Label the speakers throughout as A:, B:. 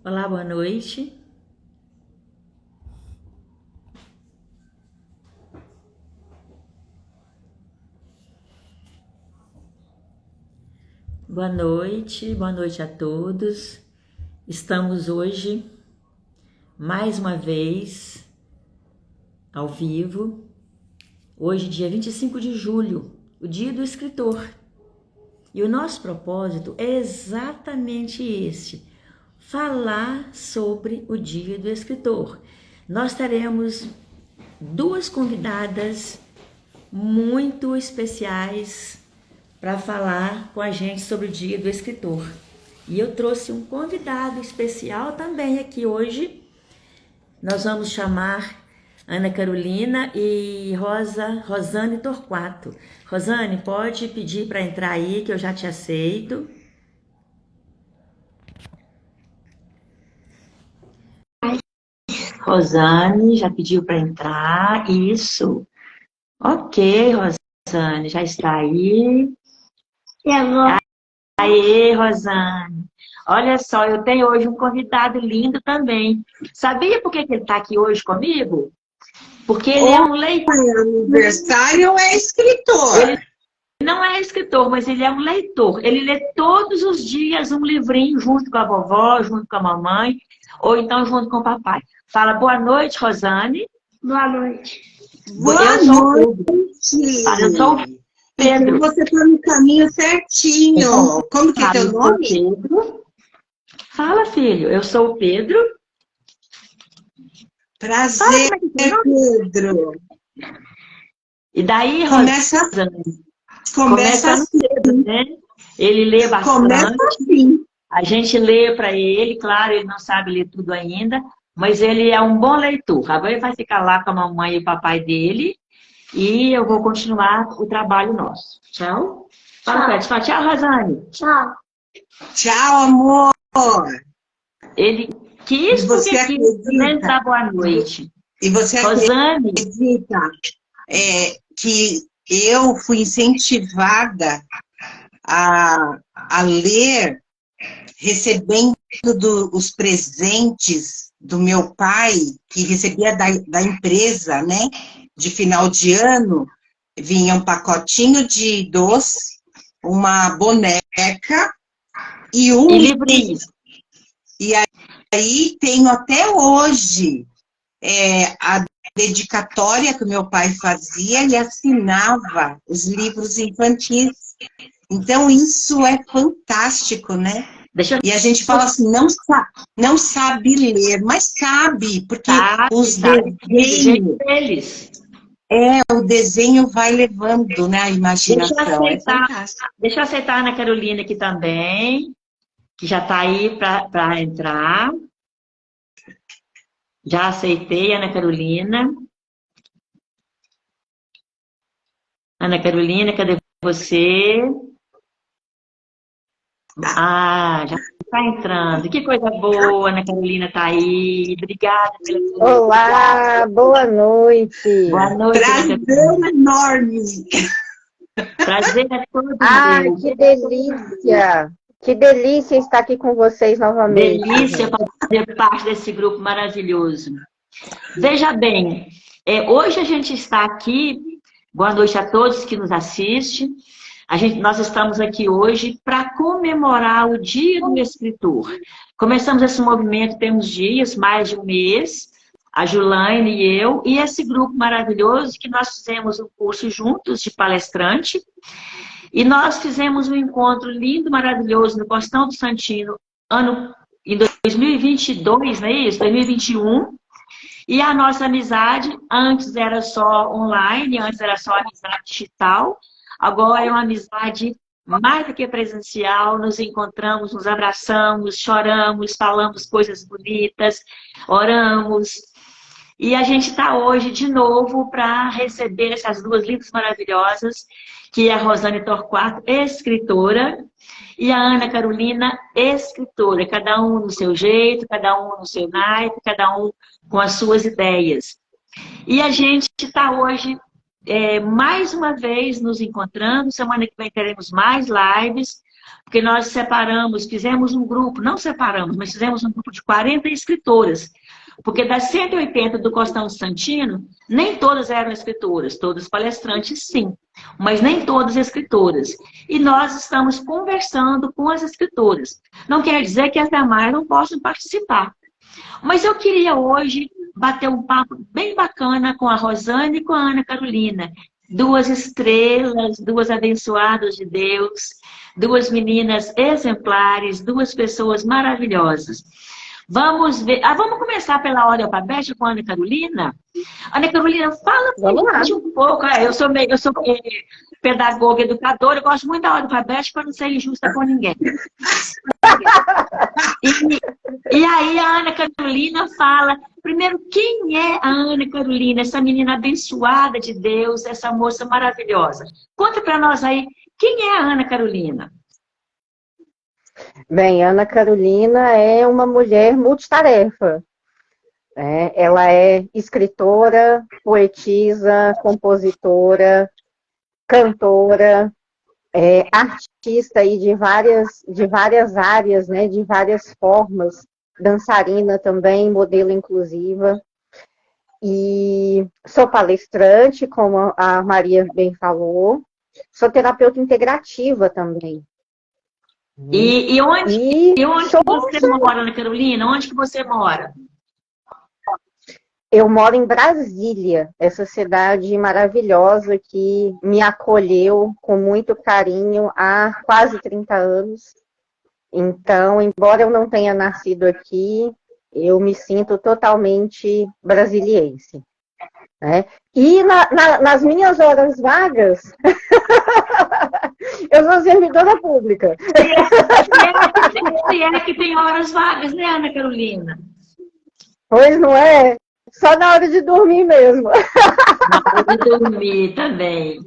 A: Olá, boa noite. Boa noite a todos. Estamos hoje, mais uma vez, ao vivo. Hoje, dia 25 de julho, o Dia do Escritor. E o nosso propósito é exatamente este: falar sobre o Dia do Escritor. Nós teremos duas convidadas muito especiais para falar com a gente sobre o Dia do Escritor. E eu trouxe um convidado especial também aqui hoje. Nós vamos chamar Ana Carolina e Rosane Torquato. Rosane, pode pedir para entrar aí que eu já te aceito. Rosane já pediu para entrar. Isso. Ok, Rosane, já está aí.
B: E agora?
A: Aê, Rosane. Olha só, eu tenho hoje um convidado lindo também. Sabia por que ele está aqui hoje comigo? Porque ele é um leitor.
B: É aniversário, é escritor.
A: Ele não é escritor, mas ele é um leitor. Ele lê todos os dias um livrinho junto com a vovó, junto com a mamãe, ou então junto com o papai. Fala boa noite, Rosane.
B: Boa noite.
A: Eu sou o Pedro. Fala, eu sou o Pedro.
B: Então você está no caminho certinho. Como que é teu nome?
A: Pedro. Fala, filho. Eu sou o Pedro.
B: Prazer, Pedro.
A: E daí,
B: Começa assim.
A: cedo, né? Ele lê
B: Começa
A: bastante.
B: assim.
A: A gente lê para ele, claro, ele não sabe ler tudo ainda, mas ele é um bom leitor. Agora ele vai ficar lá com a mamãe e o papai dele e eu vou continuar o trabalho nosso. Tchau. Fala, tchau, tchau, Rosane.
B: Tchau. Tchau, amor.
A: Ele quis
B: você
A: porque quis né, dar boa noite.
B: E você
A: Rosane,
B: acredita que eu fui incentivada a ler recebendo os presentes do meu pai, que recebia da empresa, né? De final de ano, vinha um pacotinho de doce, uma boneca e um
A: livrinho.
B: E aí tenho até hoje a dedicatória que o meu pai fazia e assinava os livros infantis. Então, isso é fantástico, né? E a gente fala assim, não sabe ler, mas sabe, porque os desenhos, o desenho vai levando, né, a imaginação.
A: Deixa eu aceitar a Ana Carolina aqui também, que já está aí para entrar. Já aceitei, Ana Carolina. Ana Carolina, cadê você? Ah, já está entrando. Que coisa boa, Ana Carolina está aí. Obrigada pela
C: Olá, boa noite.
A: Boa noite.
B: Prazer enorme.
A: Prazer é todo
C: meu.
A: meu.
C: Que delícia. Que delícia estar aqui com vocês novamente.
A: Delícia fazer parte desse grupo maravilhoso. Veja bem, hoje a gente está aqui, boa noite a todos que nos assistem. Nós estamos aqui hoje para comemorar o Dia do Escritor. Começamos esse movimento tem uns dias, mais de um mês, a Julaine e eu, e esse grupo maravilhoso que nós fizemos um curso juntos de palestrante. E nós fizemos um encontro lindo, maravilhoso, no Costão do Santino, em 2022, não é isso? 2021. E a nossa amizade, antes era só online, antes era só amizade digital, agora é uma amizade mais do que presencial, nos encontramos, nos abraçamos, choramos, falamos coisas bonitas, oramos. E a gente está hoje de novo para receber essas duas lindas maravilhosas, que é a Rosane Torquato, escritora, e a Ana Carolina, escritora. Cada um no seu jeito, cada um no seu naipe, cada um com as suas ideias. E a gente está hoje, mais uma vez, nos encontrando. Semana que vem teremos mais lives, porque nós separamos, fizemos um grupo, não separamos, mas fizemos um grupo de 40 escritoras. Porque das 180 do Costão Santino, nem todas eram escritoras, todas palestrantes, sim, mas nem todas escritoras. E nós estamos conversando com as escritoras. Não quer dizer que as demais não possam participar. Mas eu queria hoje bater um papo bem bacana com a Rosane e com a Ana Carolina. Duas estrelas, duas abençoadas de Deus, duas meninas exemplares, duas pessoas maravilhosas. Vamos ver. Vamos começar pela ordem alfabética com a Ana Carolina. Ana Carolina, fala pra gente um pouco. Eu sou pedagoga, educadora, eu gosto muito da ordem alfabética para não ser injusta com ninguém. E aí a Ana Carolina fala, primeiro, quem é a Ana Carolina, essa menina abençoada de Deus, essa moça maravilhosa? Conta para nós aí, quem é a Ana Carolina?
C: Bem, Ana Carolina é uma mulher multitarefa. Ela é escritora, poetisa, compositora, cantora, artista aí de várias áreas, né, de várias formas, dançarina também, modelo inclusiva. E sou palestrante, como a Maria bem falou, sou terapeuta integrativa também.
A: E onde que você mora, Ana Carolina? Onde que você mora?
C: Eu moro em Brasília, essa cidade maravilhosa que me acolheu com muito carinho há quase 30 anos. Então, embora eu não tenha nascido aqui, eu me sinto totalmente brasiliense. Né? E nas minhas horas vagas, eu sou servidora pública.
A: Se é que tem horas vagas, né, Ana Carolina?
C: Pois não é? Só na hora de dormir mesmo.
A: Na hora de dormir também.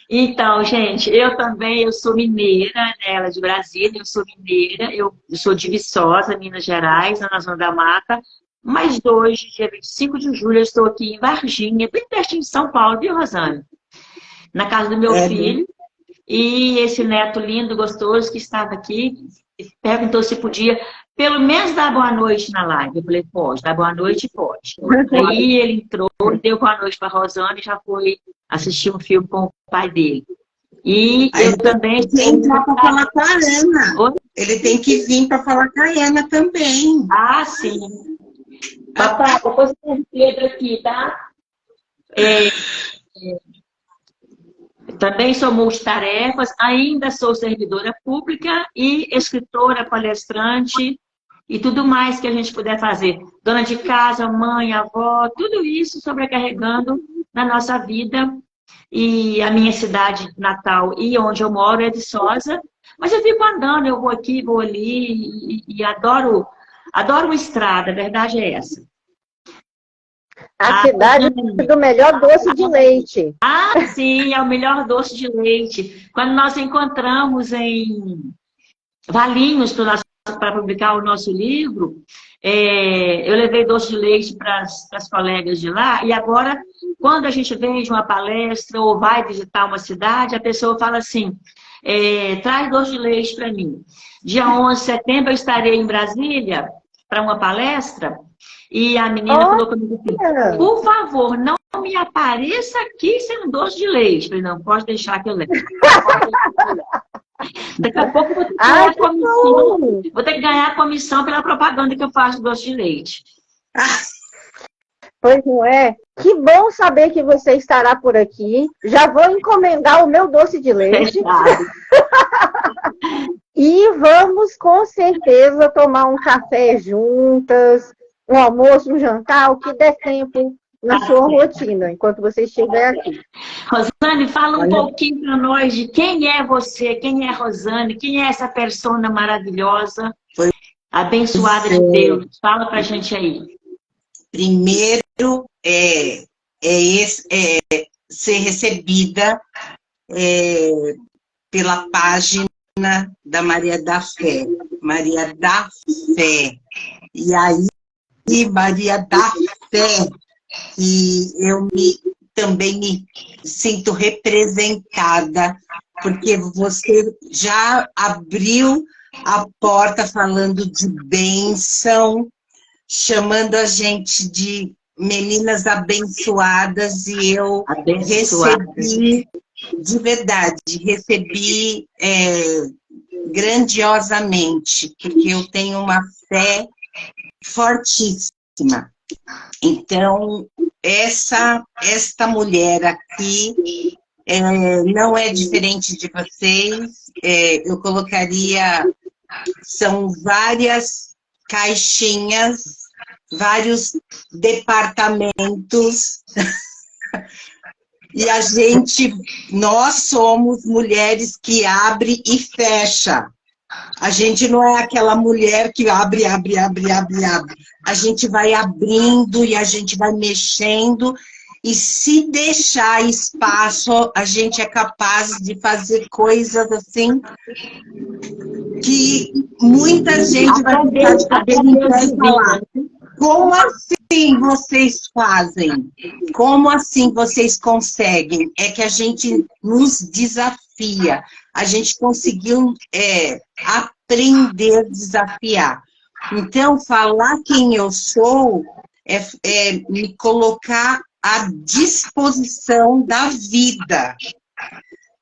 A: Então, gente, eu sou mineira, né, ela é de Brasília, eu sou mineira, eu sou de Viçosa, Minas Gerais, na Zona da Mata, mas hoje, dia 25 de julho, eu estou aqui em Varginha, bem pertinho de São Paulo, viu, Rosane? Na casa do meu filho. E esse neto lindo, gostoso, que estava aqui, perguntou se podia, pelo menos, dar boa noite na live. Eu falei, pode, dar boa noite, pode. Aí ele entrou, deu boa noite para a Rosane e já foi assistir um filme com o pai dele. E
B: aí
A: eu também...
B: Tem que vir para falar com a Ana. Ele tem que vir para falar com a Ana também.
A: Ah, sim. Papai, depois tem o Pedro aqui, tá? Também sou multitarefas, ainda sou servidora pública e escritora, palestrante e tudo mais que a gente puder fazer. Dona de casa, mãe, avó, tudo isso sobrecarregando na nossa vida. E a minha cidade natal e onde eu moro é Viçosa, mas eu fico andando, eu vou aqui, vou ali e adoro a estrada, a verdade é essa.
C: A cidade do melhor doce de leite.
A: Ah, sim, é o melhor doce de leite. Quando nós encontramos em Valinhos para publicar o nosso livro, eu levei doce de leite para as colegas de lá, e agora, quando a gente vem de uma palestra ou vai visitar uma cidade, a pessoa fala assim, traz doce de leite para mim. Dia 11 de setembro eu estarei em Brasília para uma palestra, e a menina falou comigo assim, por favor, não me apareça aqui sem um doce de leite. Eu falei, não, pode deixar que eu levo. Daqui a pouco eu vou ter que ganhar comissão. Vou ter que ganhar a comissão pela propaganda que eu faço do doce de leite.
C: Pois não é? Que bom saber que você estará por aqui. Já vou encomendar o meu doce de leite. E vamos, com certeza, tomar um café juntas, um almoço, um jantar, o que der tempo na sua rotina, enquanto você estiver aqui.
A: Rosane, fala um pouquinho para nós de quem é você, quem é a Rosane, quem é essa persona maravilhosa, abençoada de Deus. Fala para a gente aí.
B: Primeiro, ser recebida pela página da Maria da Fé. Maria da Fé. E aí, Maria da Fé, que eu também me sinto representada porque você já abriu a porta falando de bênção, chamando a gente de meninas abençoadas, e eu recebi, de verdade, recebi grandiosamente, porque eu tenho uma fé fortíssima. Então, esta mulher aqui não é diferente de vocês. Eu colocaria, são várias caixinhas, vários departamentos, e nós somos mulheres que abre e fecha. A gente não é aquela mulher que abre. A gente vai abrindo e a gente vai mexendo, e se deixar espaço, a gente é capaz de fazer coisas assim que muita gente vai ficar de cabelo em pé e falar: como assim vocês fazem? Como assim vocês conseguem? É que a gente nos desafia. A gente conseguiu aprender a desafiar. Então, falar quem eu sou é me colocar à disposição da vida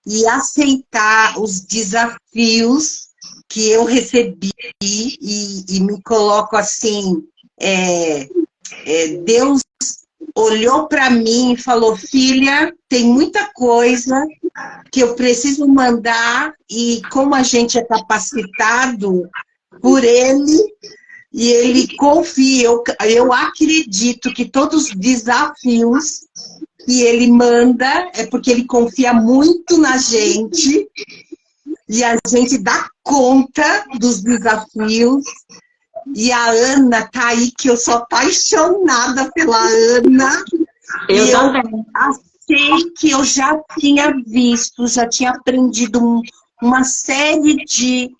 B: e aceitar os desafios que eu recebi, e me coloco assim, Deus olhou para mim e falou: filha, tem muita coisa que eu preciso mandar, e como a gente é capacitado por Ele, e Ele confia, eu acredito que todos os desafios que Ele manda é porque Ele confia muito na gente, e a gente dá conta dos desafios. E a Ana tá aí, que eu sou apaixonada pela Ana.
A: Eu também.
B: Achei que eu já tinha visto, já tinha aprendido uma série de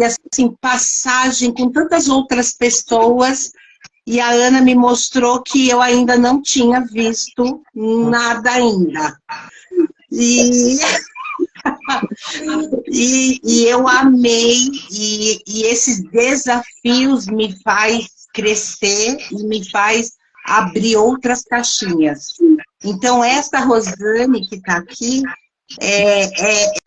B: assim, passagem com tantas outras pessoas, e a Ana me mostrou que eu ainda não tinha visto nada ainda. E eu amei, e esses desafios me faz crescer e me faz abrir outras caixinhas. Então, essa Rosane que está aqui é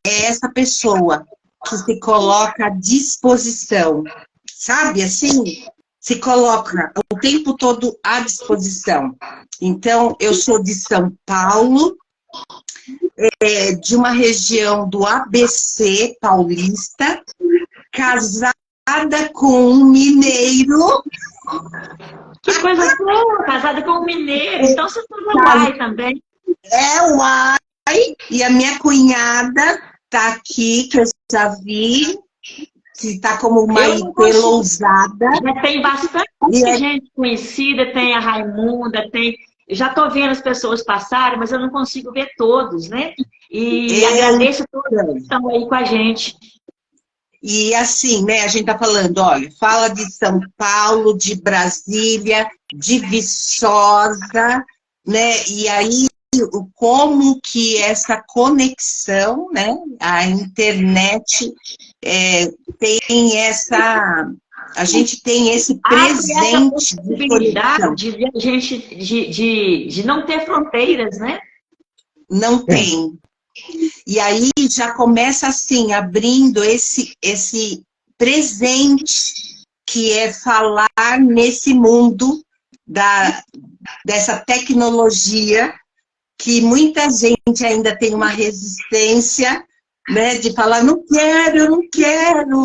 B: essa pessoa que se coloca à disposição, sabe, assim? Se coloca o tempo todo à disposição. Então, eu sou de São Paulo, de uma região do ABC paulista, casada com um mineiro.
A: Que coisa boa, casada com um mineiro. Então você foi Uai também.
B: Uai. E a minha cunhada tá aqui, que eu já vi, que tá como Maite Lousada.
A: Já tem bastante gente conhecida, tem a Raimunda, tem... Eu já estou vendo as pessoas passarem, mas eu não consigo ver todos, né? E agradeço a todos que estão aí com a gente.
B: E assim, né, a gente tá falando, olha, fala de São Paulo, de Brasília, de Viçosa, né? E aí, como que essa conexão, né, a internet tem essa... A gente tem esse presente
A: de possibilidade de não ter fronteiras, né?
B: Não tem. E aí já começa assim, abrindo esse presente, que é falar nesse mundo dessa tecnologia, que muita gente ainda tem uma resistência, né, de falar: não quero, eu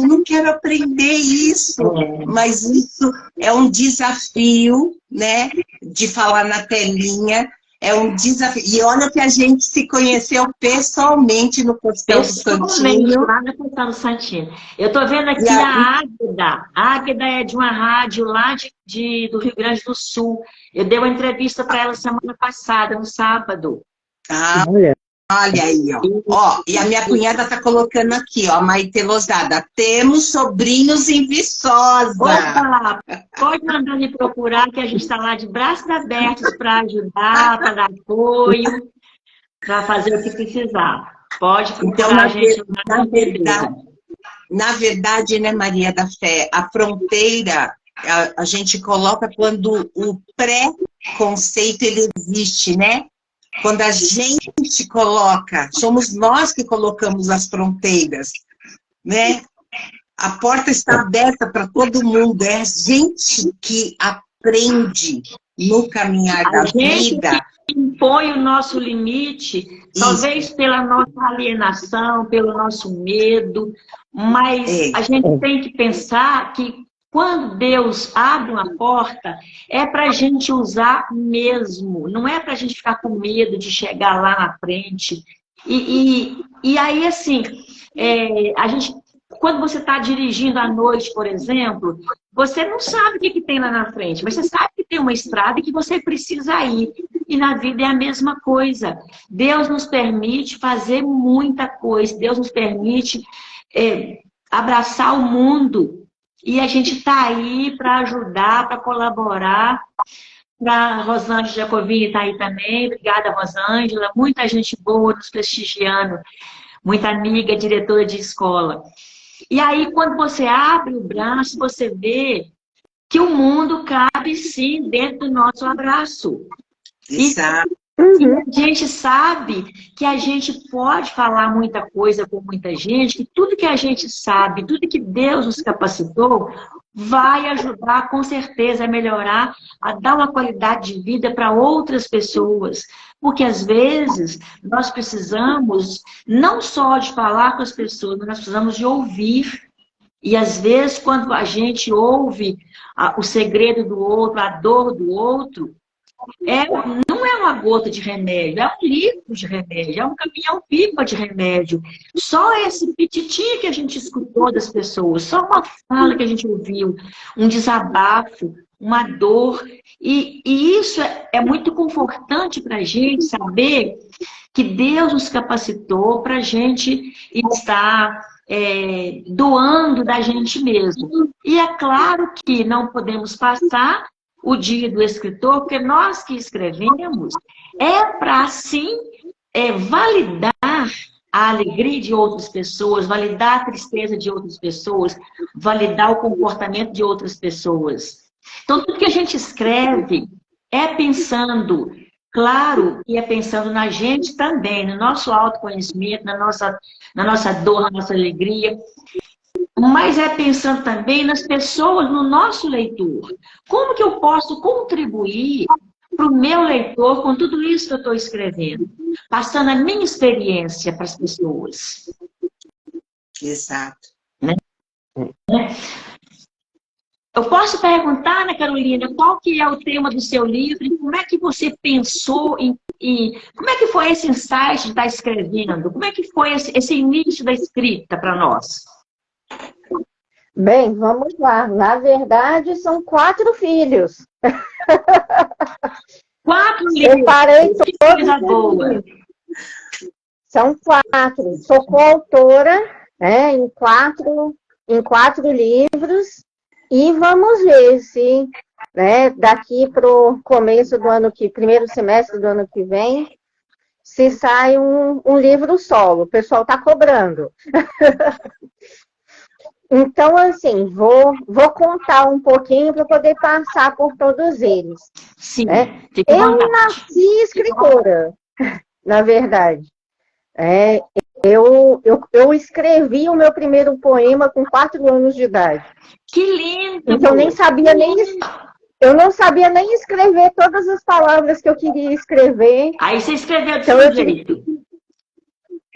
B: não quero aprender isso. Mas isso é um desafio, né, de falar na telinha, é um desafio. E olha que a gente se conheceu pessoalmente no Costelo do Santinho.
A: Lá no Costelo do Santinho. Eu tô vendo aqui a Águeda. A Águeda é de uma rádio lá do Rio Grande do Sul. Eu dei uma entrevista para ela semana passada, no sábado.
B: Olha aí, ó. E a minha cunhada tá colocando aqui, ó, Maite Lousada: temos sobrinhos em Viçosa.
A: Opa, pode mandar me procurar, que a gente está lá de braços abertos para ajudar, para dar apoio, para fazer o que precisar. Pode
B: Então,
A: procurar a gente
B: na verdade, né, Maria da Fé, a fronteira a gente coloca quando o pré-conceito ele existe, né? Quando a gente coloca, somos nós que colocamos as fronteiras, né? A porta está aberta para todo mundo, é a gente que aprende no caminhar da vida.
A: Impõe o nosso limite, talvez pela nossa alienação, pelo nosso medo, mas a gente tem que pensar que quando Deus abre uma porta, é para a gente usar mesmo, não é para a gente ficar com medo de chegar lá na frente. E aí, assim, a gente, quando você está dirigindo à noite, por exemplo, você não sabe o que tem lá na frente, mas você sabe que tem uma estrada e que você precisa ir. E na vida é a mesma coisa. Deus nos permite fazer muita coisa, Deus nos permite abraçar o mundo. E a gente está aí para ajudar, para colaborar. A Rosângela Giacovini está aí também. Obrigada, Rosângela. Muita gente boa nos prestigiando. Muita amiga, diretora de escola. E aí, quando você abre o braço, você vê que o mundo cabe, sim, dentro do nosso abraço.
B: Exato.
A: E a gente sabe que a gente pode falar muita coisa com muita gente, que tudo que a gente sabe, tudo que Deus nos capacitou, vai ajudar com certeza a melhorar, a dar uma qualidade de vida para outras pessoas. Porque às vezes nós precisamos não só de falar com as pessoas, mas nós precisamos de ouvir. E às vezes quando a gente ouve o segredo do outro, a dor do outro, não é uma gota de remédio, é um litro de remédio, é um caminhão-pipa de remédio. Só esse pititinho que a gente escutou das pessoas, só uma fala que a gente ouviu, um desabafo, uma dor. E isso é muito confortante para a gente saber que Deus nos capacitou para a gente estar doando da gente mesmo. E é claro que não podemos passar o dia do escritor, porque nós que escrevemos para, assim, validar a alegria de outras pessoas, validar a tristeza de outras pessoas, validar o comportamento de outras pessoas. Então, tudo que a gente escreve é pensando, claro, e é pensando na gente também, no nosso autoconhecimento, na nossa dor, na nossa alegria, mas é pensando também nas pessoas, no nosso leitor. Como que eu posso contribuir para o meu leitor com tudo isso que eu estou escrevendo? Passando a minha experiência para as pessoas.
B: Exato.
A: Né? Eu posso perguntar, Ana Carolina, qual que é o tema do seu livro e como é que você pensou como é que foi esse insight de estar escrevendo? Como é que foi esse início da escrita para nós?
C: Bem, vamos lá. Na verdade, são 4 filhos.
A: 4 livros?
C: Eu parei todos. São 4. Sou coautora em 4 livros. E vamos ver se daqui para o começo do ano primeiro semestre do ano que vem, se sai um livro solo. O pessoal está cobrando. Então, assim, vou contar um pouquinho para poder passar por todos eles.
A: Sim,
C: eu nasci escritora, na verdade. Eu escrevi o meu primeiro poema com 4 anos de idade.
A: Que lindo!
C: Então, eu não sabia nem escrever todas as palavras que eu queria escrever.
A: Aí você escreveu do seu jeito.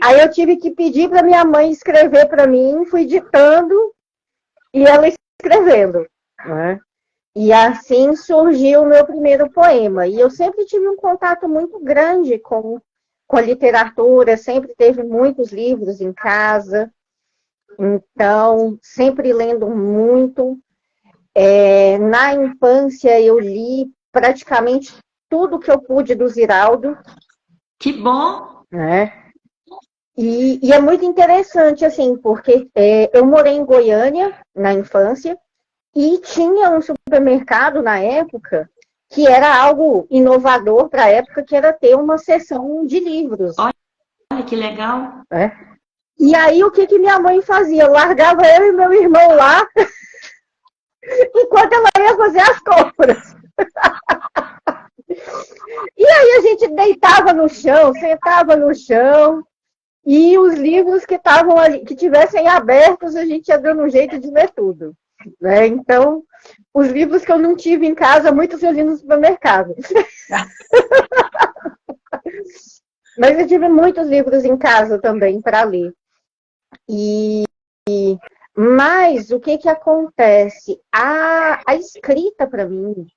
C: Aí eu tive que pedir para minha mãe escrever para mim, fui ditando e ela escrevendo. Né? E assim surgiu o meu primeiro poema. E eu sempre tive um contato muito grande com a literatura, sempre teve muitos livros em casa. Então, sempre lendo muito. Na infância eu li praticamente tudo que eu pude do Ziraldo.
A: Que bom!
C: E é muito interessante, assim, porque eu morei em Goiânia, na infância, e tinha um supermercado na época que era algo inovador para a época, que era ter uma seção de livros.
A: Olha Olha que legal.
C: E aí, o que minha mãe fazia? Largava eu e meu irmão lá, enquanto ela ia fazer as compras. E aí a gente deitava no chão, sentava no chão, e os livros que estavam ali, que tivessem abertos, a gente ia dando um jeito de ler tudo. Né? Então, os livros que eu não tive em casa, muitos eu li no supermercado. Mas eu tive muitos livros em casa também para ler. Mas o que acontece? A escrita, para mim,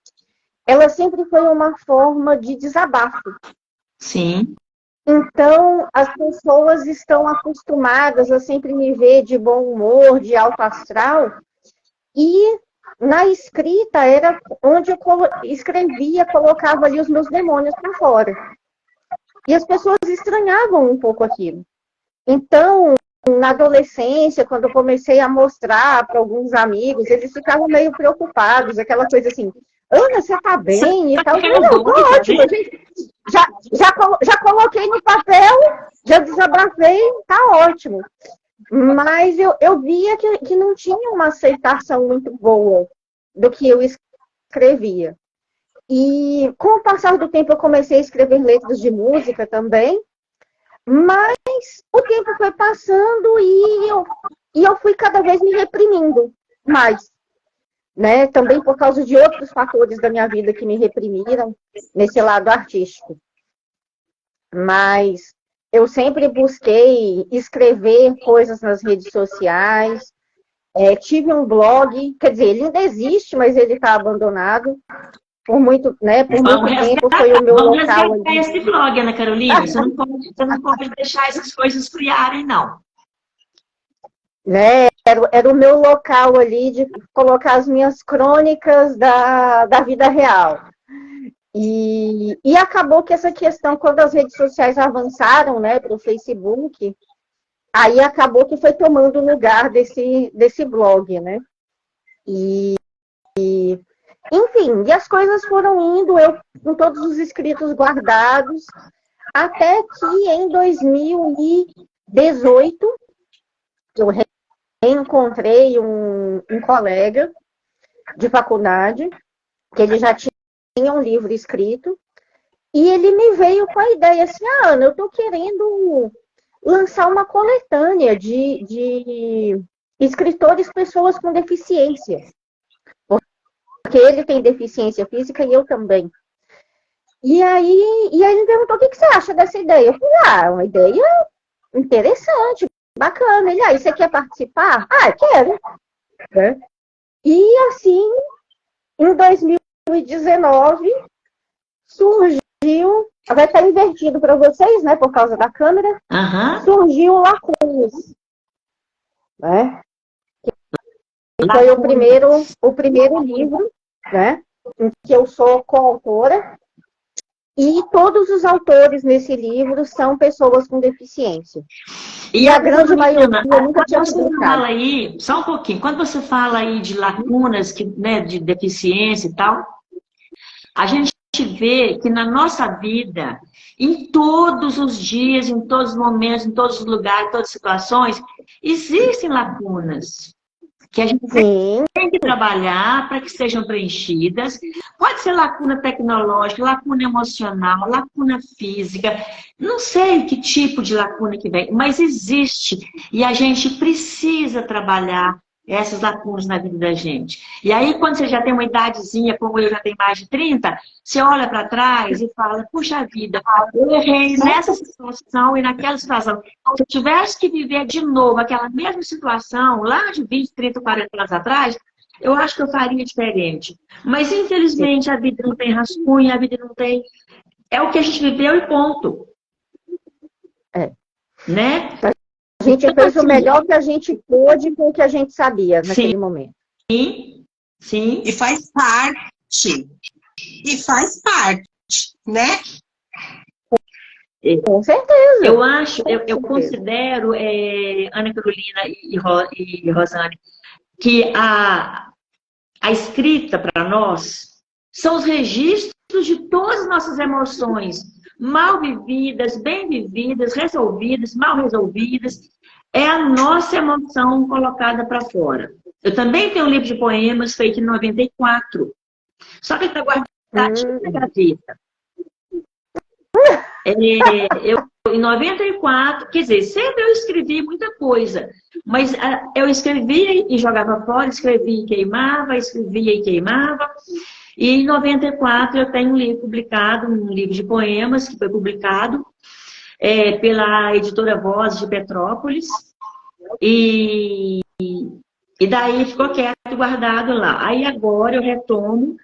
C: ela sempre foi uma forma de desabafo.
A: Sim.
C: Então, as pessoas estão acostumadas a sempre me ver de bom humor, de alto astral, e na escrita era onde eu escrevia, colocava ali os meus demônios para fora. E as pessoas estranhavam um pouco aquilo. Então, na adolescência, quando eu comecei a mostrar para alguns amigos, eles ficavam meio preocupados, aquela coisa assim, Ana, você tá bem e tal? Não, tô ótimo, gente. Já coloquei no papel, já desabafei, tá ótimo. Mas eu via que não tinha uma aceitação muito boa do que eu escrevia. E com o passar do tempo eu comecei a escrever letras de música também, mas o tempo foi passando e eu fui cada vez me reprimindo mais. Né? Também por causa de outros fatores da minha vida que me reprimiram nesse lado artístico. Mas eu sempre busquei escrever coisas nas redes sociais. Tive um blog, quer dizer, ele ainda existe, mas ele está abandonado. Por muito tempo foi o meu local.
A: Vamos esse blog, Ana Carolina. Você não pode deixar essas coisas criarem, não.
C: Né? Era o meu local ali de colocar as minhas crônicas da vida real. E acabou que essa questão, quando as redes sociais avançaram, né, para o Facebook, aí acabou que foi tomando o lugar desse blog, né? Enfim, e as coisas foram indo, eu com todos os escritos guardados, até que em 2018, eu encontrei um colega de faculdade, que ele já tinha um livro escrito, e ele me veio com a ideia assim, Ana, eu estou querendo lançar uma coletânea de escritores, pessoas com deficiência. Porque ele tem deficiência física e eu também. E aí ele me perguntou, o que você acha dessa ideia? Eu falei, uma ideia interessante, bacana. Ele, você quer participar? Quero. E assim, em 2019, surgiu, vai estar invertido para vocês, né, por causa da câmera, surgiu Lacunas. Né? Foi o primeiro livro, né, em que eu sou coautora. E todos os autores nesse livro são pessoas com deficiência. E a grande maioria nunca tinha publicado.
A: Aí, só um pouquinho, quando você fala aí de lacunas, né, de deficiência e tal, a gente vê que na nossa vida, em todos os dias, em todos os momentos, em todos os lugares, em todas as situações, existem lacunas. Que a gente tem que trabalhar para que sejam preenchidas. Pode ser lacuna tecnológica, lacuna emocional, lacuna física. Não sei que tipo de lacuna que vem, mas existe. E a gente precisa trabalhar essas lacunas na vida da gente. E aí, quando você já tem uma idadezinha, como eu já tenho mais de 30, você olha para trás e fala, puxa vida, eu errei nessa situação e naquela situação. Se eu tivesse que viver de novo aquela mesma situação, lá de 20, 30, 40 anos atrás, eu acho que eu faria diferente. Mas, infelizmente, a vida não tem rascunho, a vida não tem... É o que a gente viveu e ponto. Né?
C: A gente fez o melhor que a gente pôde com o que a gente sabia naquele momento.
A: Sim, sim.
B: E faz parte. Né?
C: Com certeza.
A: Eu acho, eu considero, Ana Carolina e Rosane, que a escrita para nós são os registros de todas as nossas emoções. mal vividas, bem vividas, resolvidas, mal resolvidas. É a nossa emoção colocada para fora. Eu também tenho um livro de poemas feito em 94. Só que ele está guardadinho na gaveta. Eu, em 94, quer dizer, sempre eu escrevi muita coisa. Mas eu escrevia e jogava fora, escrevia e queimava, escrevia e queimava. E em 94 eu tenho um livro publicado, um livro de poemas que foi publicado pela editora Voz de Petrópolis. E daí ficou quieto, guardado lá. Aí agora eu retomo,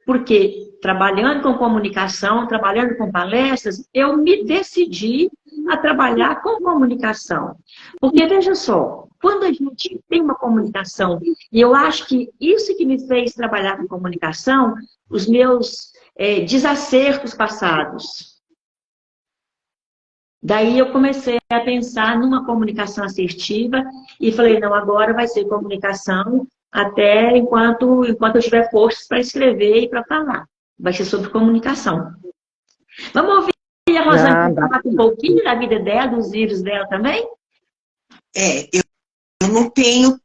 A: porque trabalhando com comunicação, trabalhando com palestras, eu me decidi a trabalhar com comunicação. Porque, veja só, quando a gente tem uma comunicação, e eu acho que isso que me fez trabalhar com comunicação, os meus desacertos passados. Daí eu comecei a pensar numa comunicação assertiva e falei, não, agora vai ser comunicação até enquanto eu tiver forças para escrever e para falar. Vai ser sobre comunicação. Vamos ouvir a Rosane falar um pouquinho da vida dela, dos livros dela também?
B: Eu não tenho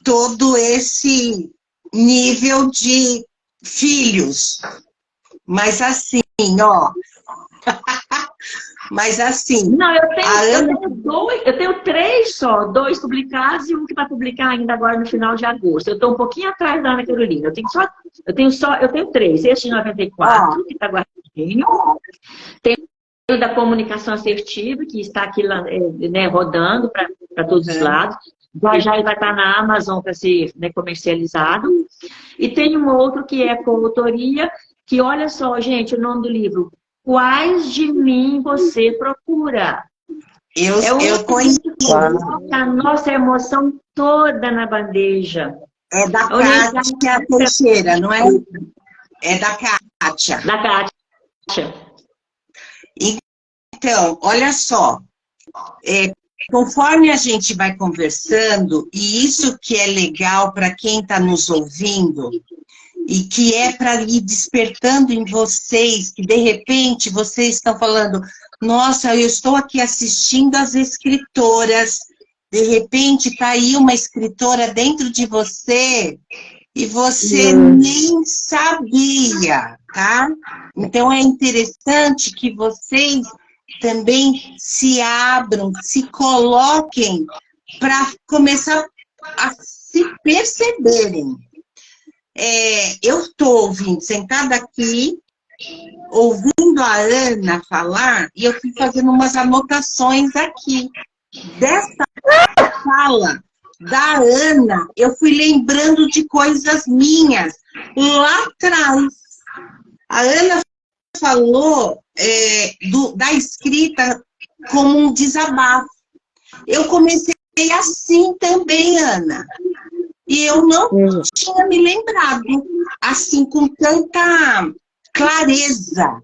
B: todo esse nível de filhos, mas assim, ó... Mas assim...
A: Não, eu tenho 3 só, 2 publicados e um que vai publicar ainda agora no final de agosto. Eu estou um pouquinho atrás da Ana Carolina. Eu tenho 3. Esse de 94, que está guardadinho. Tem o da comunicação assertiva, que está aqui rodando para todos os lados. Já ele vai estar na Amazon para ser comercializado. E tem um outro que é coautoria, que olha só, gente, o nome do livro... Quais de mim você procura?
B: Eu conheço.
A: A nossa emoção toda na bandeja.
B: É da Kátia Teixeira, não é? É da Kátia.
A: Da Kátia.
B: Então, olha só. Conforme a gente vai conversando, e isso que é legal para quem está nos ouvindo, e que é para ir despertando em vocês, que de repente vocês estão falando, nossa, eu estou aqui assistindo as escritoras, de repente está aí uma escritora dentro de você, e você nem sabia, tá? Então é interessante que vocês também se abram, se coloquem para começar a se perceberem. Eu estou ouvindo, sentada aqui, ouvindo a Ana falar, e eu fui fazendo umas anotações aqui. Dessa fala da Ana, eu fui lembrando de coisas minhas lá atrás. A Ana falou da escrita como um desabafo. Eu comecei assim também, Ana. E eu não tinha me lembrado, assim, com tanta clareza.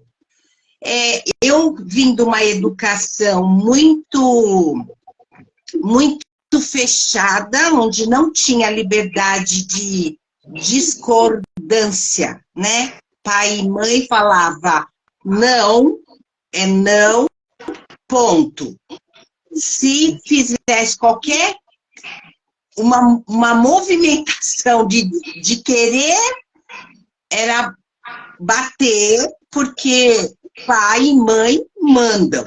B: Eu vim de uma educação muito fechada, onde não tinha liberdade de discordância, né? Pai e mãe falava, não, é não, ponto. Se fizesse qualquer uma movimentação de querer, era bater, porque pai e mãe mandam.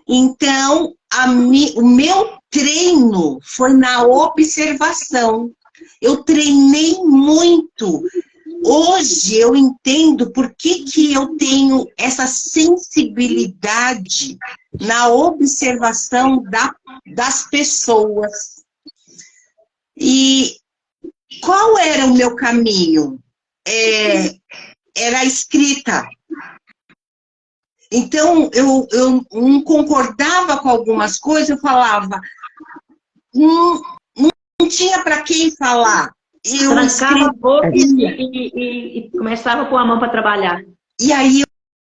B: Então, o meu treino foi na observação. Eu treinei muito. Hoje eu entendo por que eu tenho essa sensibilidade na observação das pessoas. E qual era o meu caminho? Era a escrita. Então, eu não concordava com algumas coisas, eu falava, não tinha para quem falar. Eu
A: trancava a boca e começava a pôr a mão para trabalhar.
B: E aí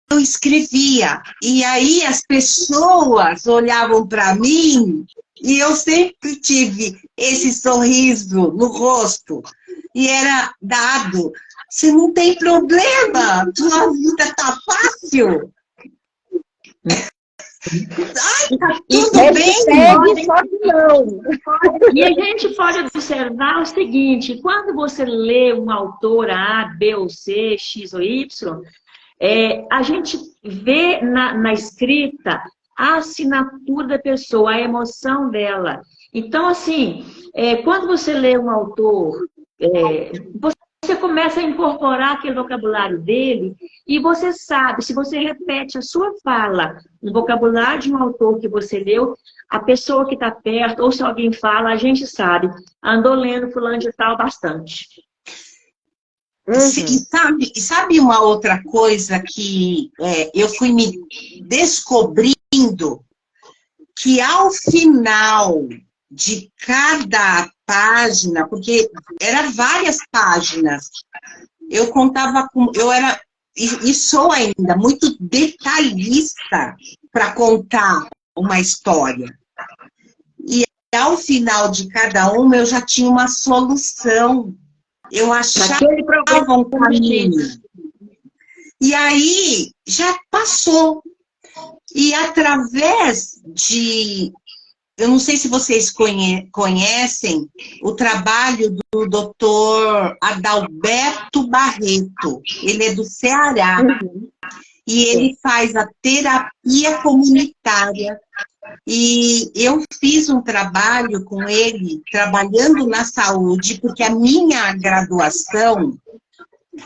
B: eu escrevia. E aí as pessoas olhavam para mim e eu sempre tive esse sorriso no rosto. E era dado, você não tem problema, tua vida tá fácil. Ai, tá tudo bem?
C: Segue, só que não.
A: E a gente pode observar o seguinte, quando você lê um autor A, B ou C, X ou Y, a gente vê na escrita a assinatura da pessoa, a emoção dela. Então, assim, quando você lê um autor, você começa a incorporar aquele vocabulário dele e você sabe, se você repete a sua fala no vocabulário de um autor que você leu, a pessoa que está perto, ou se alguém fala, a gente sabe. Andou lendo fulano de tal bastante.
B: E sabe uma outra coisa que eu fui me descobrindo? Que ao final de cada página, porque eram várias páginas, eu contava com... Eu era, e sou ainda, muito detalhista para contar uma história. E ao final de cada uma, eu já tinha uma solução. Eu achava um caminho. E aí, já passou. E através de... Eu não sei se vocês conhecem o trabalho do Dr. Adalberto Barreto. Ele é do Ceará. E ele faz a terapia comunitária. E eu fiz um trabalho com ele, trabalhando na saúde, porque a minha graduação,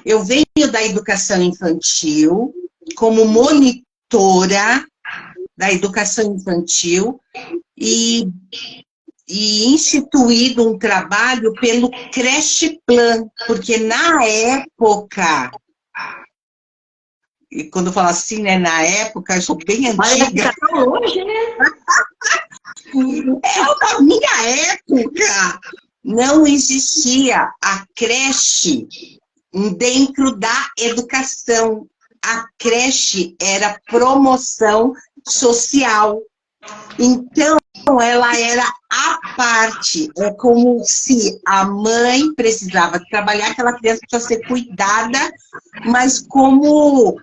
B: eu venho da educação infantil, como monitora da educação infantil, e instituído um trabalho pelo Creche Plan, porque na época... E quando eu falo assim, né, na época, eu sou bem antiga.
A: Olha, hoje, né?
B: Na minha época, não existia a creche dentro da educação. A creche era promoção social. Então, ela era à parte. É como se a mãe precisava trabalhar, aquela criança precisava ser cuidada, mas como...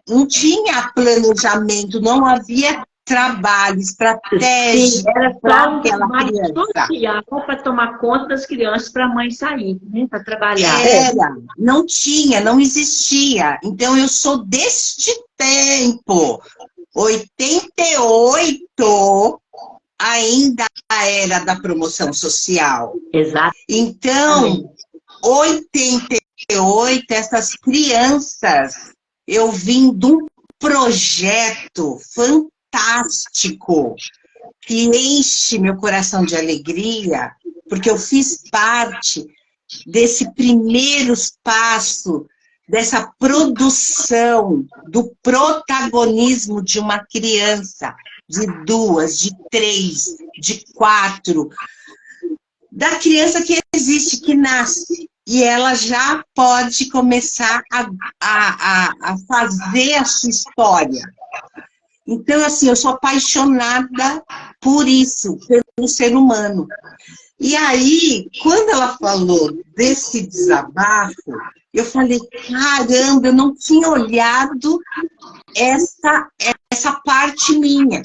B: não tinha planejamento, não havia trabalho, estratégia para aquela criança.
A: Social para tomar conta das crianças para a mãe sair, né, para trabalhar.
B: Não tinha, não existia. Então, eu sou deste tempo. 88 ainda era da promoção social.
A: Exato.
B: Então, 88, essas crianças... Eu vim de um projeto fantástico que enche meu coração de alegria, porque eu fiz parte desse primeiro passo, dessa produção, do protagonismo de uma criança, de 2, de 3, de 4, da criança que existe, que nasce. E ela já pode começar a fazer a sua história. Então, assim, eu sou apaixonada por isso, pelo ser humano. E aí, quando ela falou desse desabafo, eu falei, caramba, eu não tinha olhado essa parte minha.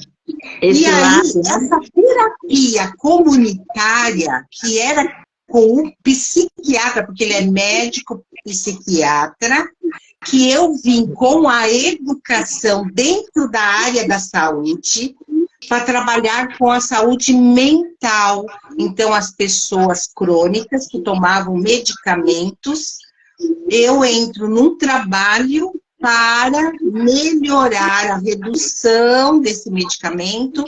B: E aí, essa terapia comunitária, que era com o psiquiatra, porque ele é médico psiquiatra, que eu vim com a educação dentro da área da saúde para trabalhar com a saúde mental. Então, as pessoas crônicas que tomavam medicamentos, eu entro num trabalho para melhorar a redução desse medicamento,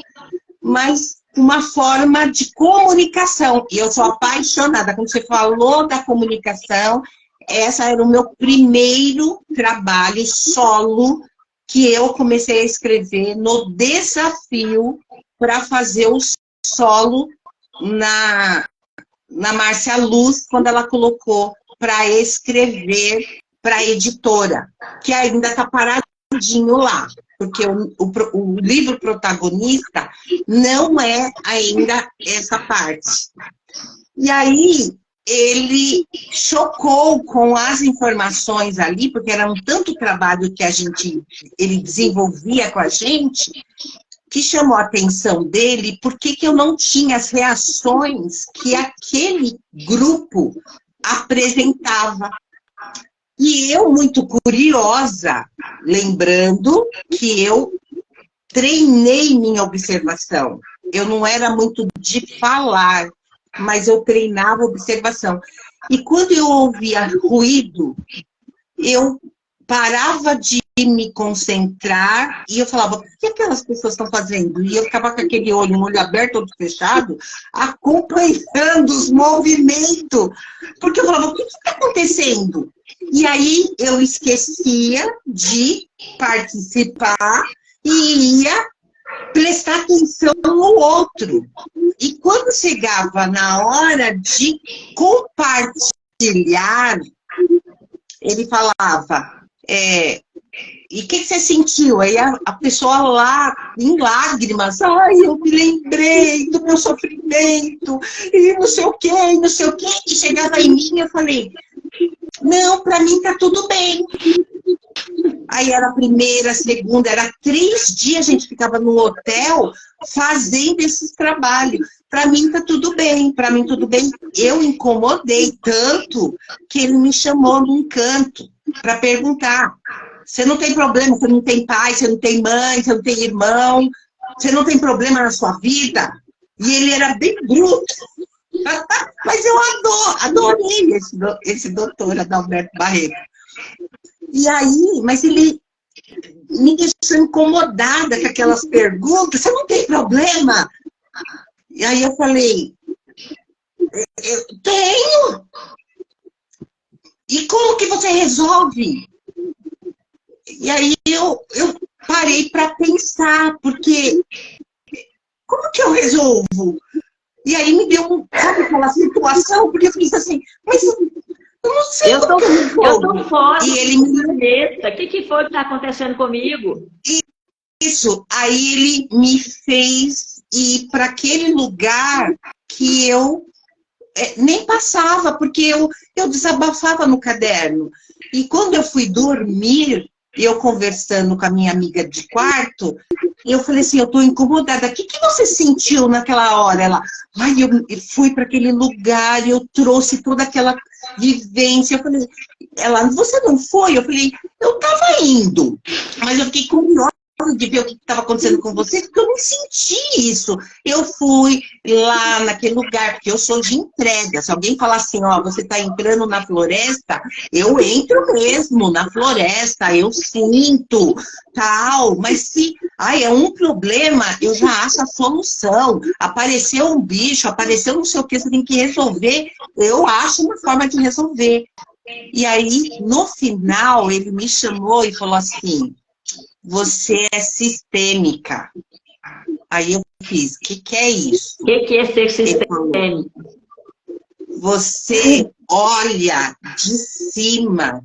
B: mas uma forma de comunicação. E eu sou apaixonada. Quando você falou da comunicação, essa era o meu primeiro trabalho solo que eu comecei a escrever no desafio para fazer o solo na Márcia Luz, quando ela colocou para escrever para a editora, que ainda está paradinho lá. Porque o livro protagonista não é ainda essa parte. E aí, ele chocou com as informações ali, porque era um tanto trabalho que ele desenvolvia com a gente, que chamou a atenção dele, porque que eu não tinha as reações que aquele grupo apresentava. E eu, muito curiosa, lembrando que eu treinei minha observação. Eu não era muito de falar, mas eu treinava a observação. E quando eu ouvia ruído, eu parava de me concentrar e eu falava, o que aquelas pessoas estão fazendo? E eu ficava com aquele olho, um olho aberto, outro fechado, acompanhando os movimentos. Porque eu falava, o que está acontecendo? E aí eu esquecia de participar e ia prestar atenção no outro. E quando chegava na hora de compartilhar, ele falava, e o que você sentiu? Aí a pessoa lá, em lágrimas, ai, eu me lembrei do meu sofrimento, e não sei o quê, e não sei o quê. E chegava em mim, eu falei, não, para mim tá tudo bem. Aí era a primeira, a segunda, era 3 dias a gente ficava no hotel fazendo esses trabalhos. Para mim tá tudo bem, para mim tudo bem. Eu incomodei tanto que ele me chamou num canto para perguntar. Você não tem problema, você não tem pai, você não tem mãe, você não tem irmão, você não tem problema na sua vida? E ele era bem bruto. Mas eu adorei esse doutor Adalberto Barreto. E aí, mas ele me deixou incomodada com aquelas perguntas. Você não tem problema? E aí eu falei, eu tenho. E como que você resolve? E aí eu parei para pensar, porque como que eu resolvo? E aí me deu, sabe, aquela situação, porque eu fiz assim, mas eu não sei
A: eu tô fora.
B: E ele me...
A: O que foi que está acontecendo comigo?
B: Isso, aí ele me fez ir para aquele lugar que eu nem passava, porque eu desabafava no caderno. E quando eu fui dormir, eu conversando com a minha amiga de quarto, eu falei assim, eu estou incomodada. O que você sentiu naquela hora? Ela, ai, eu fui para aquele lugar, eu trouxe toda aquela vivência. Eu falei, ela, você não foi? Eu falei, eu estava indo, mas eu fiquei curiosa de ver o que estava acontecendo com você, porque eu não senti isso. Eu fui lá naquele lugar, porque eu sou de entrega. Se alguém falar assim, ó, você está entrando na floresta, eu entro mesmo na floresta, eu sinto, tal. Mas se é um problema, eu já acho a solução. Apareceu um bicho, apareceu não sei o que, você tem que resolver. Eu acho uma forma de resolver. E aí, no final, ele me chamou e falou assim, você é sistêmica. Aí eu fiz, o que é isso?
A: O que é ser sistêmico?
B: Você olha de cima,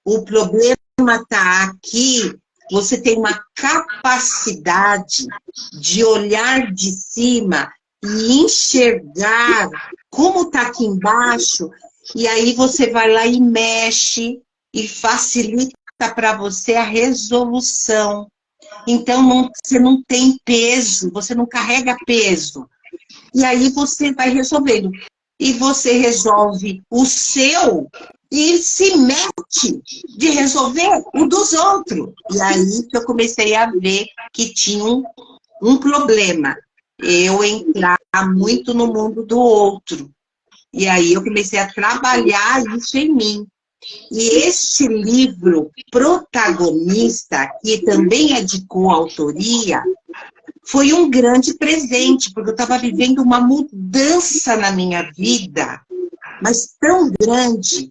B: o problema está aqui, você tem uma capacidade de olhar de cima e enxergar como está aqui embaixo, e aí você vai lá e mexe e facilita para você a resolução. Então, você não tem peso, você não carrega peso. E aí você vai resolvendo. E você resolve o seu e se mete de resolver o dos outros. E aí que eu comecei a ver que tinha um problema. Eu entrar muito no mundo do outro. E aí eu comecei a trabalhar isso em mim. E este livro, Protagonista, que também é de coautoria, foi um grande presente, porque eu estava vivendo uma mudança na minha vida, mas tão grande,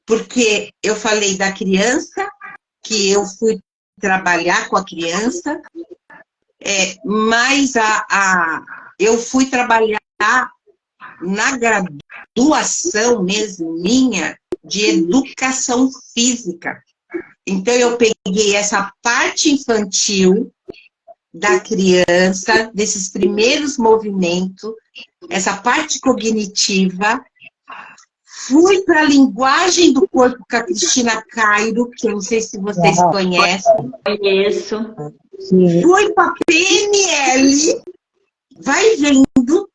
B: porque eu falei da criança, que eu fui trabalhar com a criança, mas eu fui trabalhar na graduação mesmo minha, de educação física. Então, eu peguei essa parte infantil da criança, desses primeiros movimentos, essa parte cognitiva, Fui para a linguagem do corpo com a Cristina Cairo, que eu não sei se vocês conhecem.
A: Conheço.
B: Fui para a PNL, vai vendo.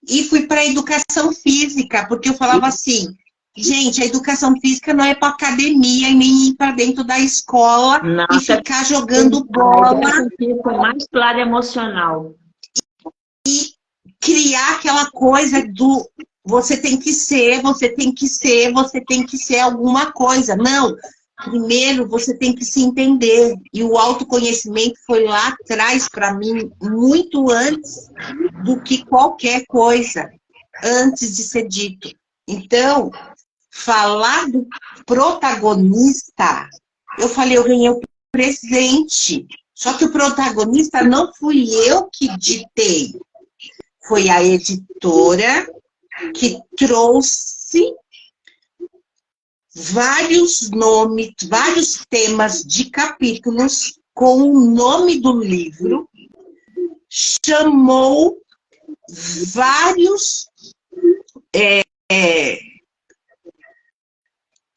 B: E fui para a educação física, porque eu falava assim, gente, a educação física não é para academia e nem ir para dentro da escola e ficar jogando bola.
A: A educação física é mais claro emocional.
B: E criar aquela coisa do você tem que ser, você tem que ser, você tem que ser alguma coisa. Não, primeiro você tem que se entender. E o autoconhecimento foi lá atrás para mim, muito antes do que qualquer coisa, antes de ser dito. Então, falar do protagonista, eu falei, eu ganhei o presente. Só que o protagonista não fui eu que ditei. Foi a editora que trouxe vários nomes, vários temas de capítulos com o nome do livro, chamou vários...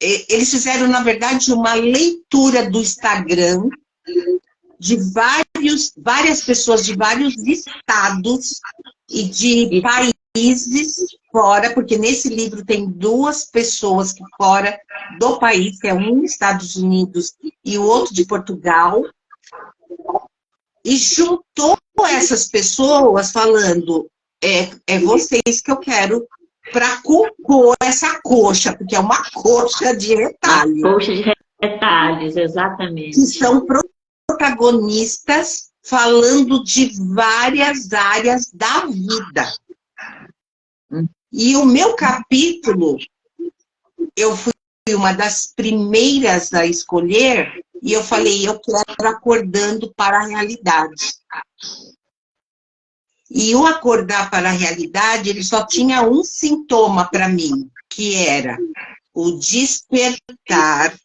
B: eles fizeram, na verdade, uma leitura do Instagram de várias pessoas de vários estados e de países fora, porque nesse livro tem 2 pessoas que fora do país, que é um dos Estados Unidos e o outro de Portugal, e juntou essas pessoas falando, é vocês que eu quero para compor essa coxa, porque é uma coxa de retalhos.
A: Coxa de retalhos, exatamente.
B: Que são protagonistas falando de várias áreas da vida. E o meu capítulo, eu fui uma das primeiras a escolher, e eu falei, eu quero acordando para a realidade. E o acordar para a realidade, ele só tinha um sintoma para mim, que era o despertar,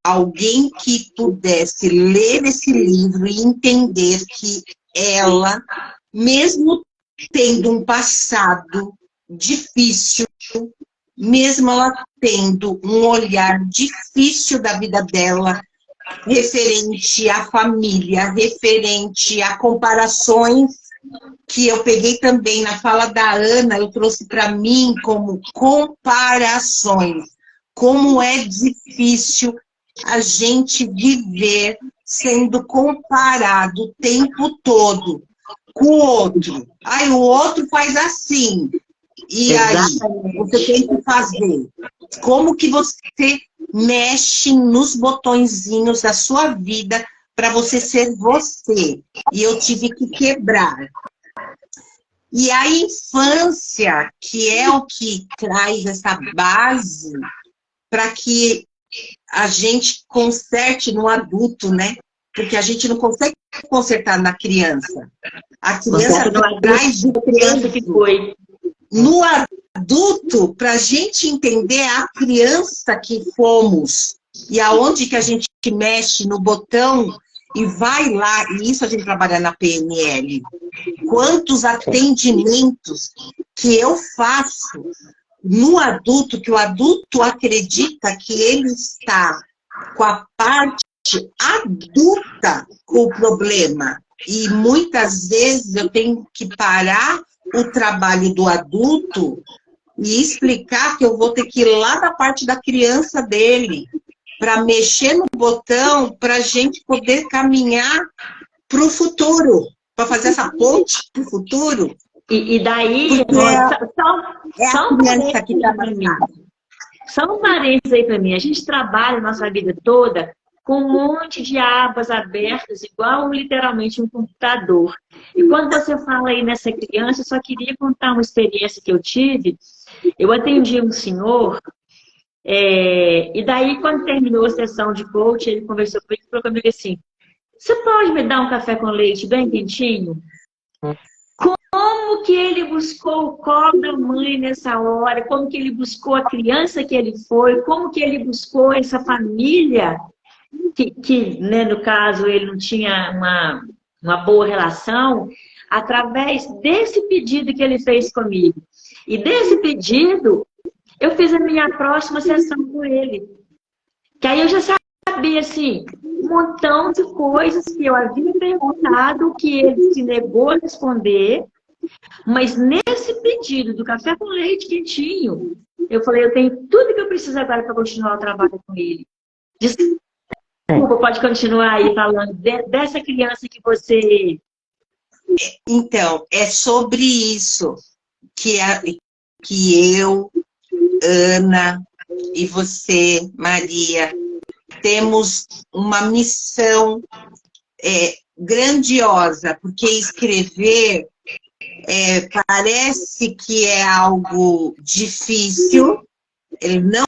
B: alguém que pudesse ler esse livro e entender que ela, mesmo tendo um passado difícil, mesmo ela tendo um olhar difícil da vida dela, referente à família, referente a comparações, que eu peguei também na fala da Ana, eu trouxe para mim como comparações. Como é difícil a gente viver sendo comparado o tempo todo com o outro. Aí o outro faz assim. E aí, você tem que fazer. Como que você mexe nos botõezinhos da sua vida para você ser você? E eu tive que quebrar. E a infância, que é o que traz essa base para que a gente conserte no adulto, né? Porque a gente não consegue consertar na criança. A criança traz de criança que foi. No adulto, para a gente entender a criança que fomos e aonde que a gente mexe no botão e vai lá, e isso a gente trabalha na PNL. Quantos atendimentos que eu faço no adulto, que o adulto acredita que ele está com a parte adulta com o problema. E muitas vezes eu tenho que parar o trabalho do adulto e explicar que eu vou ter que ir lá na parte da criança dele para mexer no botão para a gente poder caminhar para o futuro, para fazer essa ponte para o futuro.
A: E daí,
B: só um parênteses que tá
A: para mim. Só um parênteses aí para mim. A gente trabalha a nossa vida toda com um monte de abas abertas, igual literalmente um computador. E quando você fala aí nessa criança, eu só queria contar uma experiência que eu tive. Eu atendi um senhor, e daí quando terminou a sessão de coaching, ele conversou comigo e falou comigo assim, você pode me dar um café com leite bem quentinho? Como que ele buscou o colo da mãe nessa hora? Como que ele buscou a criança que ele foi? Como que ele buscou essa família que né, no caso, ele não tinha uma boa relação? através desse pedido que ele fez comigo. E desse pedido, eu fiz a minha próxima sessão com ele. Que aí eu já sabia, assim, um montão de coisas que eu havia perguntado, que ele se negou a responder. Mas nesse pedido do café com leite quentinho, eu falei, eu tenho tudo que eu preciso agora para continuar o trabalho com ele. Desculpa, pode continuar aí falando dessa criança que você...
B: Então, é sobre isso que eu, Ana e você, Maria, temos uma missão grandiosa, porque escrever parece que é algo difícil, ele não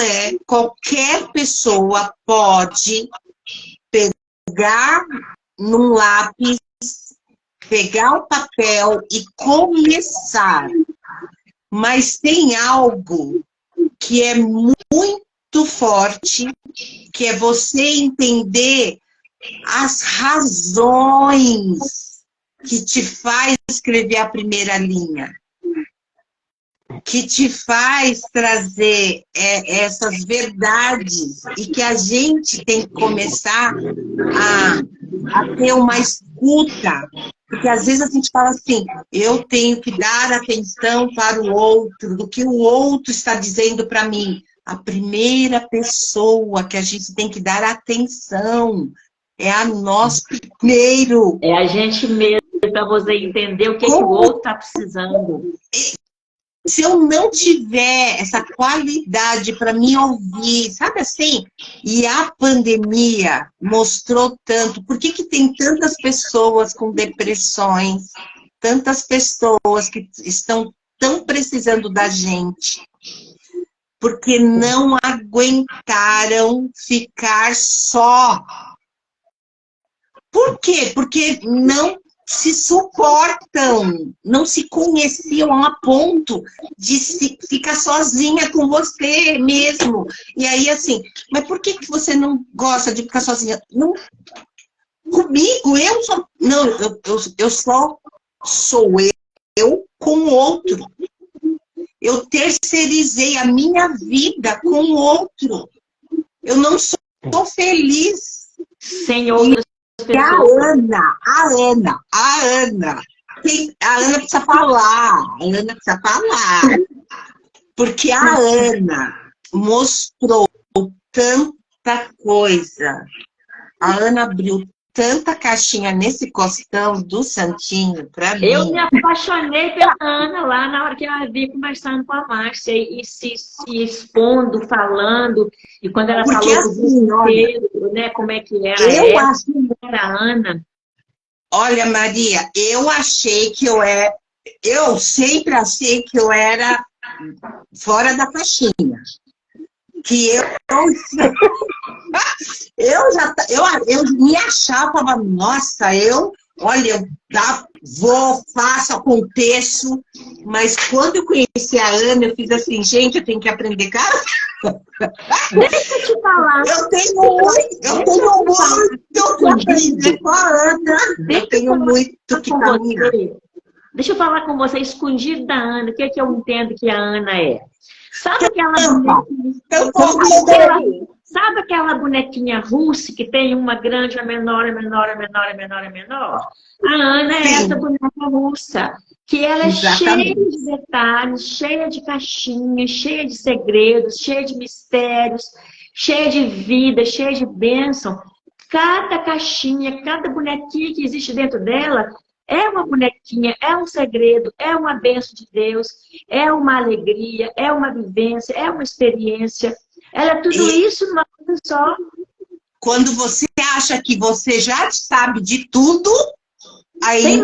B: é. Qualquer pessoa pode pegar num lápis, pegar o papel e começar. Mas tem algo que é muito forte, que é você entender as razões que te faz escrever a primeira linha, que te faz trazer essas verdades, e que a gente tem que começar a ter uma escuta, porque às vezes a gente fala assim, eu tenho que dar atenção para o outro, do que o outro está dizendo para mim. A primeira pessoa que a gente tem que dar atenção é a nós primeiro.
A: É a gente mesmo, para você entender o que o outro está precisando.
B: Se eu não tiver essa qualidade para me ouvir, sabe assim? E a pandemia mostrou tanto. Por que tem tantas pessoas com depressões? Tantas pessoas que estão tão precisando da gente? Porque não aguentaram ficar só. Por quê? Porque não se suportam, não se conheciam a ponto de ficar sozinha com você mesmo. E aí, assim, mas por que você não gosta de ficar sozinha? Não, comigo, eu sou... Não, eu só sou eu com o outro. Eu terceirizei a minha vida com o outro. Eu não sou feliz.
A: Sem outras pessoas.
B: E a Ana precisa falar, porque a Ana mostrou tanta coisa, a Ana abriu tanta caixinha nesse costão do Santinho para mim.
A: Eu me apaixonei pela Ana lá na hora que eu a vi conversando com a Márcia e se expondo, falando, e quando ela
B: porque
A: falou
B: assim,
A: do né, como é que era era a Ana.
B: Olha, Maria, eu sempre achei que eu era fora da caixinha. Que eu me achava, nossa, olha, faço, aconteço, mas quando eu conheci a Ana, eu fiz assim, gente, eu tenho que aprender, cara.
A: Deixa eu te falar.
B: Eu tenho muito que aprender com a Ana. Eu tenho muito que caminhar.
A: Deixa eu falar com você, escondido da Ana, o que é que eu entendo que a Ana é? Sabe aquela bonequinha russa que tem uma grande, uma menor, uma menor, uma menor, uma menor, uma menor? A Ana é essa boneca russa, que ela é cheia de detalhes, cheia de caixinhas, cheia de segredos, cheia de mistérios, cheia de vida, cheia de bênção. Cada caixinha, cada bonequinha que existe dentro dela é uma bonequinha, é um segredo, é uma bênção de Deus, é uma alegria, é uma vivência, é uma experiência. Ela é tudo isso numa coisa só.
B: Quando você acha que você já sabe de tudo, aí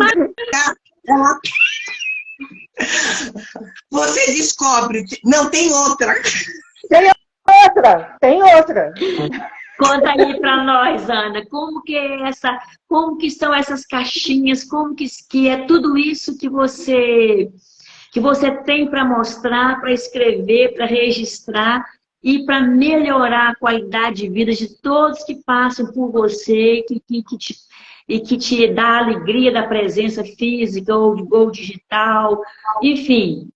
B: você descobre. Não, tem outra.
C: Tem outra.
A: Conta aí para nós, Ana, como que são essas caixinhas, como que é tudo isso que você tem para mostrar, para escrever, para registrar e para melhorar a qualidade de vida de todos que passam por você, e que te dá a alegria da presença física ou digital, enfim.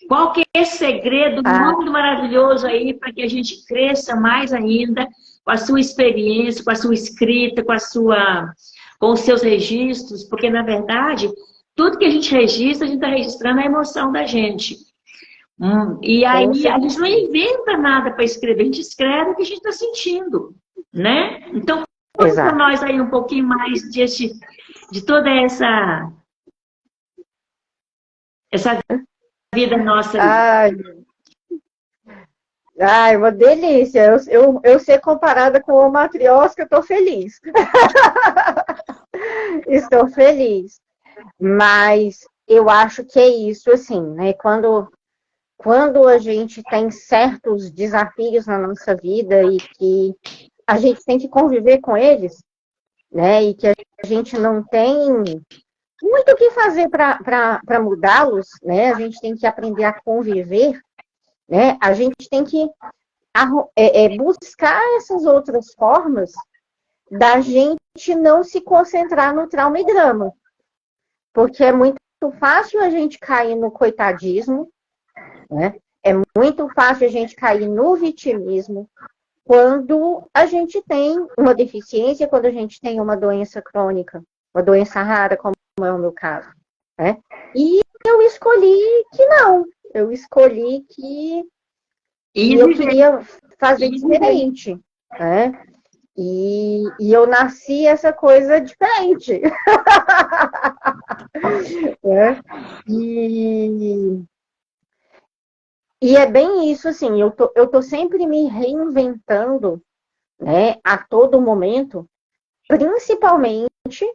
A: Qual que é esse segredo muito maravilhoso aí para que a gente cresça mais ainda com a sua experiência, com a sua escrita, com os seus registros? Porque, na verdade, tudo que a gente registra, a gente está registrando a emoção da gente. E aí a gente não inventa nada para escrever, a gente escreve o que a gente está sentindo, né? Então, conta para nós aí um pouquinho mais de toda essa vida nossa.
C: Ai, uma delícia. Eu ser comparada com uma matriosca, eu estou feliz. Estou feliz. Mas eu acho que é isso, assim, né? Quando a gente tem certos desafios na nossa vida e que a gente tem que conviver com eles, né? E que a gente não tem muito o que fazer para mudá-los, né? A gente tem que aprender a conviver, né? A gente tem que buscar essas outras formas da gente não se concentrar no trauma e drama. Porque é muito fácil a gente cair no coitadismo, né? É muito fácil a gente cair no vitimismo quando a gente tem uma deficiência, quando a gente tem uma doença crônica, uma doença rara, como é o meu caso, né? E eu escolhi que não. Eu escolhi que eu queria fazer diferente, né? E eu nasci essa coisa diferente. Né? E é bem isso, assim, eu tô sempre me reinventando, né, a todo momento, principalmente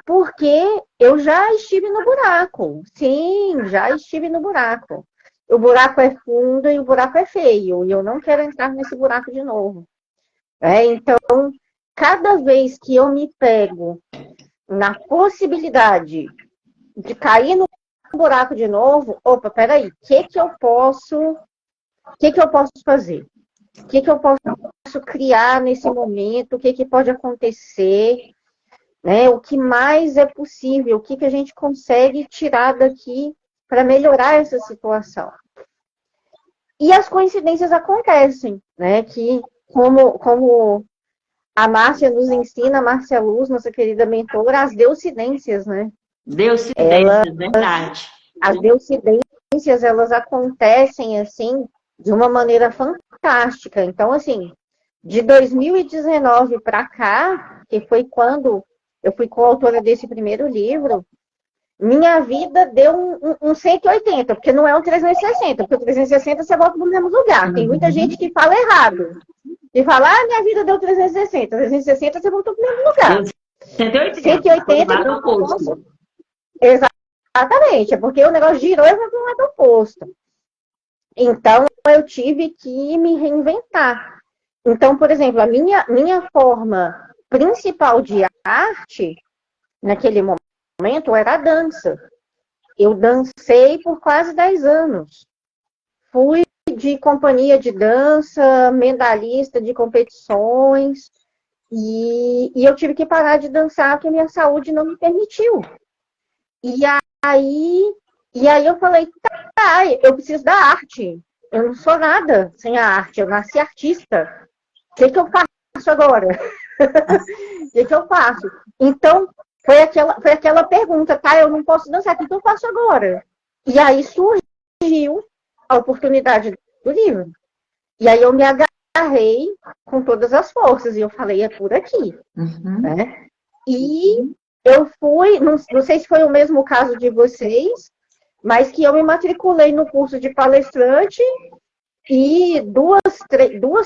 C: porque eu já estive no buraco. Sim, já estive no buraco. O buraco é fundo e o buraco é feio, e eu não quero entrar nesse buraco de novo. Então, cada vez que eu me pego na possibilidade de cair no buraco de novo, opa, peraí, o que eu posso fazer? O que eu posso criar nesse momento? O que pode acontecer? Né? O que mais é possível? O que a gente consegue tirar daqui para melhorar essa situação? E as coincidências acontecem, né? Que como a Márcia nos ensina, a Márcia Luz, nossa querida mentora, as deucidências, né?
A: Deucidências, verdade.
C: As deucidências, elas acontecem, assim, de uma maneira fantástica. Então, assim, de 2019 para cá, que foi quando eu fui coautora desse primeiro livro, minha vida deu um 180, porque não é um 360, porque o 360 você volta no mesmo lugar. Tem muita gente que fala errado. E fala, minha vida deu 360. 360 você voltou pro mesmo lugar. 180 é o oposto. Exatamente, é porque o negócio girou e foi para um lado oposto. Então, eu tive que me reinventar. Então, por exemplo, a minha forma principal de arte, naquele momento, era a dança. Eu dancei por quase 10 anos. Fui de companhia de dança, medalhista de competições, e eu tive que parar de dançar porque minha saúde não me permitiu. E aí eu falei, eu preciso da arte. Eu não sou nada sem a arte, eu nasci artista. O que eu faço agora? O que eu faço? Então, foi aquela pergunta, eu não posso dançar, o que eu faço agora? E aí surgiu a oportunidade do livro. E aí eu me agarrei com todas as forças, e eu falei, é por aqui. Né? E eu fui, não sei se foi o mesmo caso de vocês, mas que eu me matriculei no curso de palestrante e duas,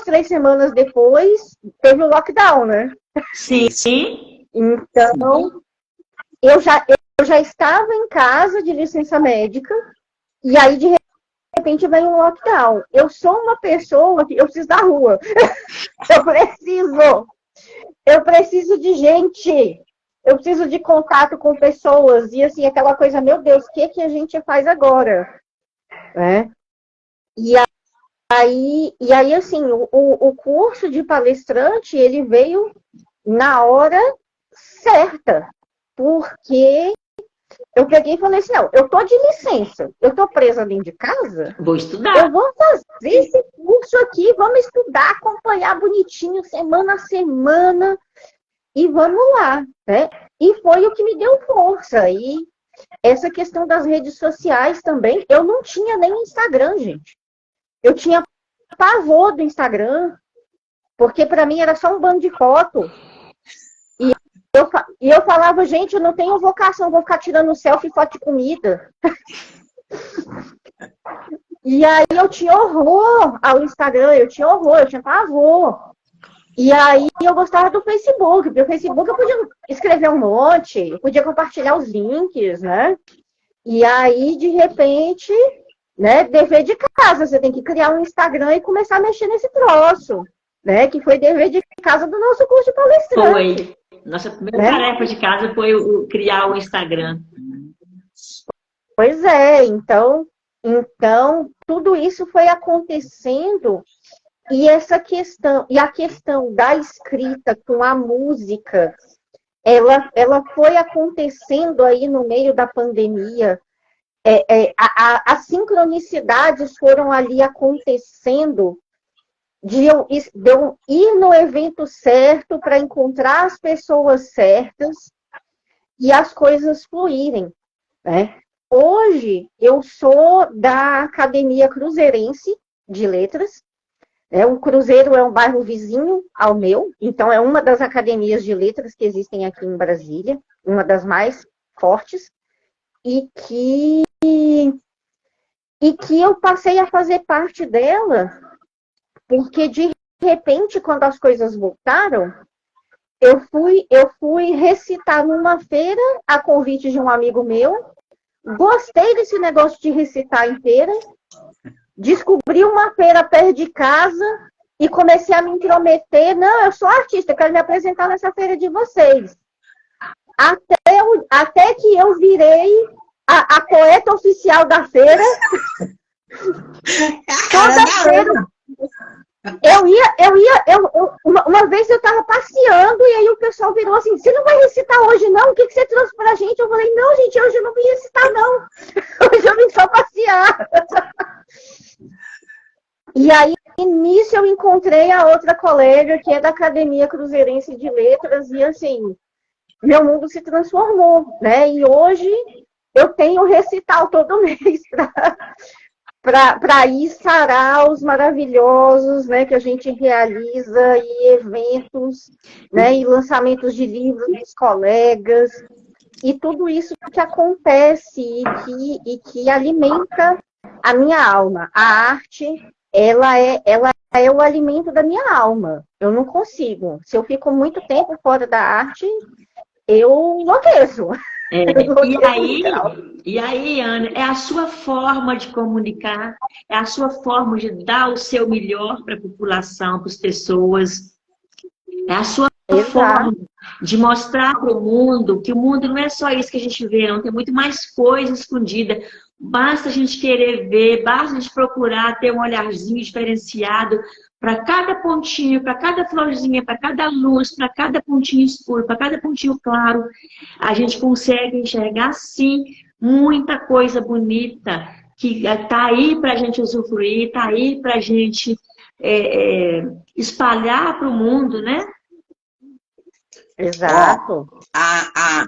C: três semanas depois teve o lockdown, né?
A: Sim.
C: Então, eu já estava em casa de licença médica e aí de repente vem um lockdown. Eu sou uma pessoa que eu preciso da rua. Eu preciso de gente. Eu preciso de contato com pessoas. E assim, aquela coisa, meu Deus, o que a gente faz agora? Né? E aí, assim, o curso de palestrante, ele veio na hora certa. Porque eu peguei e falei assim, não, eu tô de licença, eu tô presa dentro de casa,
A: Vou estudar.
C: eu vou fazer esse curso aqui, vamos estudar, acompanhar bonitinho, semana a semana, e vamos lá, né? E foi o que me deu força. E essa questão das redes sociais também, eu não tinha nem Instagram, gente. Eu tinha pavor do Instagram, porque para mim era só um bando de foto. E eu falava, gente, eu não tenho vocação, vou ficar tirando selfie e foto de comida. E aí eu tinha horror ao Instagram, eu tinha pavor. E aí eu gostava do Facebook, porque o Facebook eu podia escrever um monte, eu podia compartilhar os links, né? E aí, de repente, né, dever de casa, você tem que criar um Instagram e começar a mexer nesse troço, né? Que foi dever de casa do nosso curso de palestrante.
A: Foi. Nossa primeira tarefa de casa foi criar o Instagram.
C: Pois é, então, tudo isso foi acontecendo. E essa questão, e a questão da escrita com a música, ela foi acontecendo aí no meio da pandemia. As sincronicidades foram ali acontecendo de eu ir no evento certo para encontrar as pessoas certas e as coisas fluírem, né? Hoje eu sou da Academia Cruzeirense de Letras. O Cruzeiro é um bairro vizinho ao meu, então é uma das academias de letras que existem aqui em Brasília, uma das mais fortes, e que eu passei a fazer parte dela, porque de repente, quando as coisas voltaram, eu fui recitar numa feira a convite de um amigo meu, gostei desse negócio de recitar em feira, descobri uma feira perto de casa e comecei a me intrometer. Não, eu sou artista, quero me apresentar nessa feira de vocês. Até que eu virei a poeta oficial da feira. Toda feira. Uma vez eu estava passeando e aí o pessoal virou assim, você não vai recitar hoje não? O que você trouxe pra gente? Eu falei, não, gente, hoje eu não vim recitar não. Hoje eu vim só passear. E aí, nisso, eu encontrei a outra colega, que é da Academia Cruzeirense de Letras, e assim, meu mundo se transformou, né? E hoje eu tenho recital todo mês para ir saraus maravilhosos, né? Que a gente realiza, e eventos, né? E lançamentos de livros dos colegas, e tudo isso que acontece e que alimenta a minha alma. A arte, ela é o alimento da minha alma. Eu não consigo. Se eu fico muito tempo fora da arte, eu enlouqueço.
A: E aí, Ana, é a sua forma de comunicar, é a sua forma de dar o seu melhor para a população, para as pessoas. É a sua forma de mostrar para o mundo que o mundo não é só isso que a gente vê, não. Tem muito mais coisa escondida. Basta a gente querer ver, basta a gente procurar ter um olharzinho diferenciado para cada pontinho, para cada florzinha, para cada luz, para cada pontinho escuro, para cada pontinho claro. A gente consegue enxergar, sim, muita coisa bonita que está aí para a gente usufruir, está aí para a gente espalhar para o mundo, né?
C: Exato.
B: A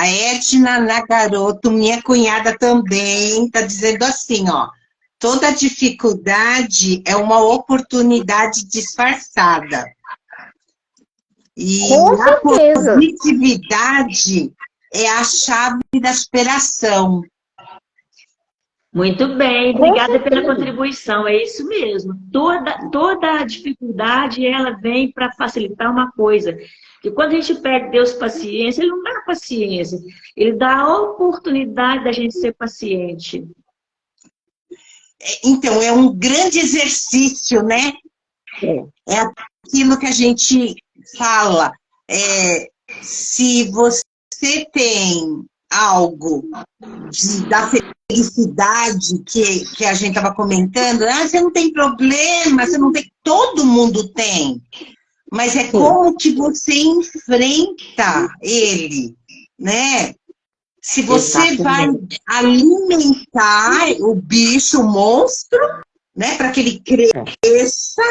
B: Edna Nagaroto, minha cunhada também, está dizendo assim, ó, toda
C: dificuldade
B: é uma oportunidade disfarçada. E
C: a
B: positividade é a chave da superação.
A: Muito bem, obrigada pela contribuição, é isso mesmo. Toda dificuldade, ela vem para facilitar uma coisa. Que quando a gente pede Deus paciência, Ele não dá paciência, Ele dá a oportunidade da gente ser paciente.
B: Então, é um grande exercício, né? É aquilo que a gente fala. Se você tem algo da felicidade que a gente estava comentando, você não tem problema, você não tem... Todo mundo tem. mas é como que você enfrenta ele, né? Se você vai alimentar o bicho, o monstro, né, para que ele cresça,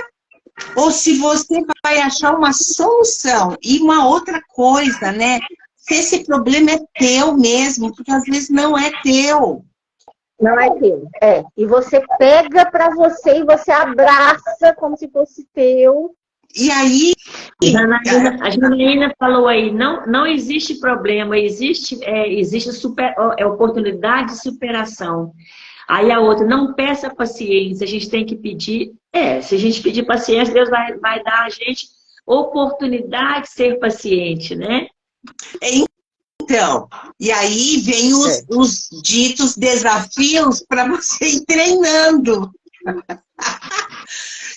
B: ou se você vai achar uma solução. E uma outra coisa, né? Se esse problema é teu mesmo, porque às vezes não é teu.
C: Não é teu. É. E você pega para você e você abraça como se fosse teu.
B: E aí...
A: A Janaína falou aí, não existe problema, existe oportunidade de superação. Aí a outra, não peça paciência, a gente tem que pedir. Se a gente pedir paciência, Deus vai dar a gente oportunidade de ser paciente, né?
B: Então, e aí vem os ditos desafios para você ir treinando.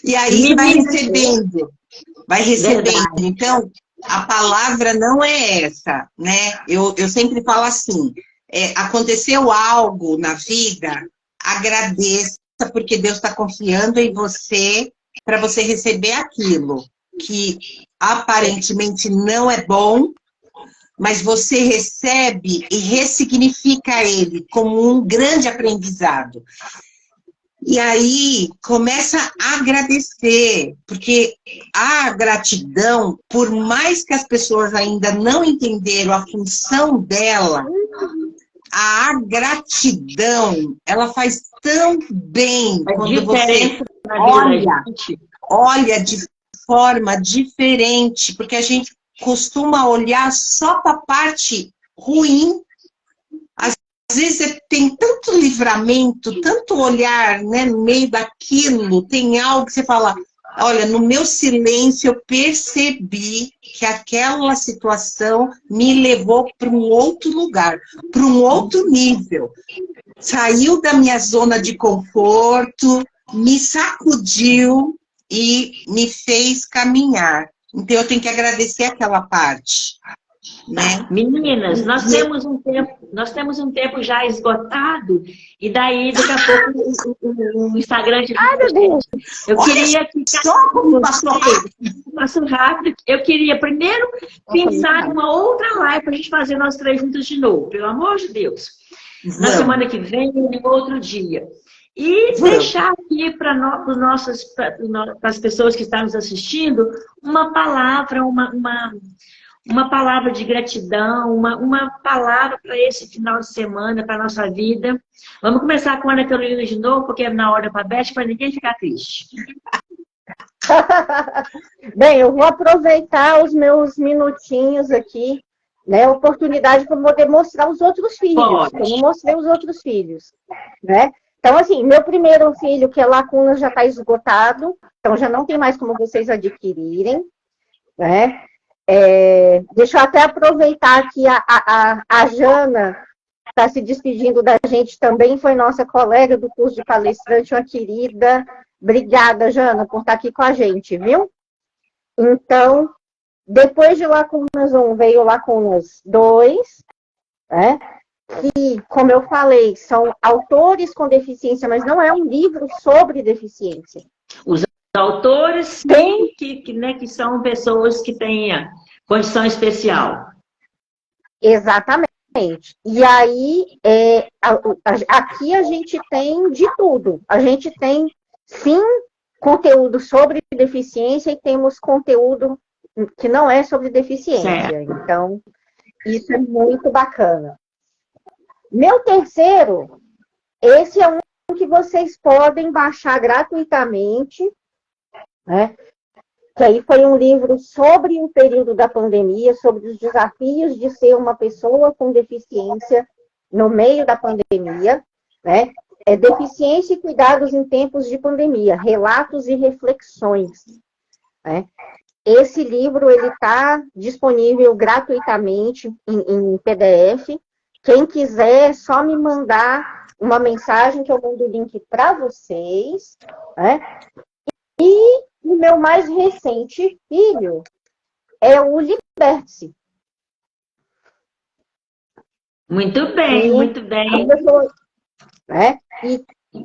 B: E aí vai recebendo. Verdade. Então, a palavra não é essa, né? Eu sempre falo assim, aconteceu algo na vida, agradeça, porque Deus está confiando em você para você receber aquilo que aparentemente não é bom, mas você recebe e ressignifica ele como um grande aprendizado. E aí, começa a agradecer, porque a gratidão, por mais que as pessoas ainda não entenderam a função dela, a gratidão, ela faz tão bem quando você olha de forma diferente, porque a gente costuma olhar só para a parte ruim. Às vezes você tem tanto livramento, tanto olhar, né, no meio daquilo, tem algo que você fala, olha, no meu silêncio eu percebi que aquela situação me levou para um outro lugar, para um outro nível. Saiu da minha zona de conforto, me sacudiu e me fez caminhar. Então eu tenho que agradecer aquela parte. Né?
A: Meninas, nós temos um tempo já esgotado e daí daqui a pouco o Instagram de eu queria passo rápido. Eu queria primeiro pensar numa outra live para a gente fazer nós três juntos de novo, pelo amor de Deus. Na semana que vem, no outro dia. E deixar aqui para as pessoas que estão nos assistindo uma palavra, uma palavra de gratidão, uma palavra para esse final de semana, para a nossa vida. Vamos começar com a Ana Carolina de novo, porque é na ordem alfabética, para ninguém ficar triste.
C: Bem, eu vou aproveitar os meus minutinhos aqui, né? Oportunidade para poder mostrar os outros filhos. Eu não mostrei os outros filhos, né? Então, assim, meu primeiro filho, que é Lacuna, já está esgotado, então já não tem mais como vocês adquirirem, né? Deixa eu até aproveitar que a Jana está se despedindo da gente também, foi nossa colega do curso de palestrante, uma querida. Obrigada, Jana, por estar aqui com a gente, viu? Então, depois de Lacunas 1, veio Lacunas 2, né? Que, como eu falei, são autores com deficiência, mas não é um livro sobre deficiência.
A: Os autores que são pessoas que têm condição especial.
C: Exatamente. E aí, aqui a gente tem de tudo. A gente tem, sim, conteúdo sobre deficiência e temos conteúdo que não é sobre deficiência. Certo. Então, isso é muito bacana. Meu terceiro, esse é um que vocês podem baixar gratuitamente, né? Que aí foi um livro sobre o período da pandemia, sobre os desafios de ser uma pessoa com deficiência no meio da pandemia, né? Deficiência e cuidados em tempos de pandemia, relatos e reflexões, né? Esse livro ele está disponível gratuitamente em PDF. Quem quiser, é só me mandar uma mensagem que eu mando o link para vocês, né? E o meu mais recente filho é o Liberte-se.
A: Muito bem, muito bem.
C: Né?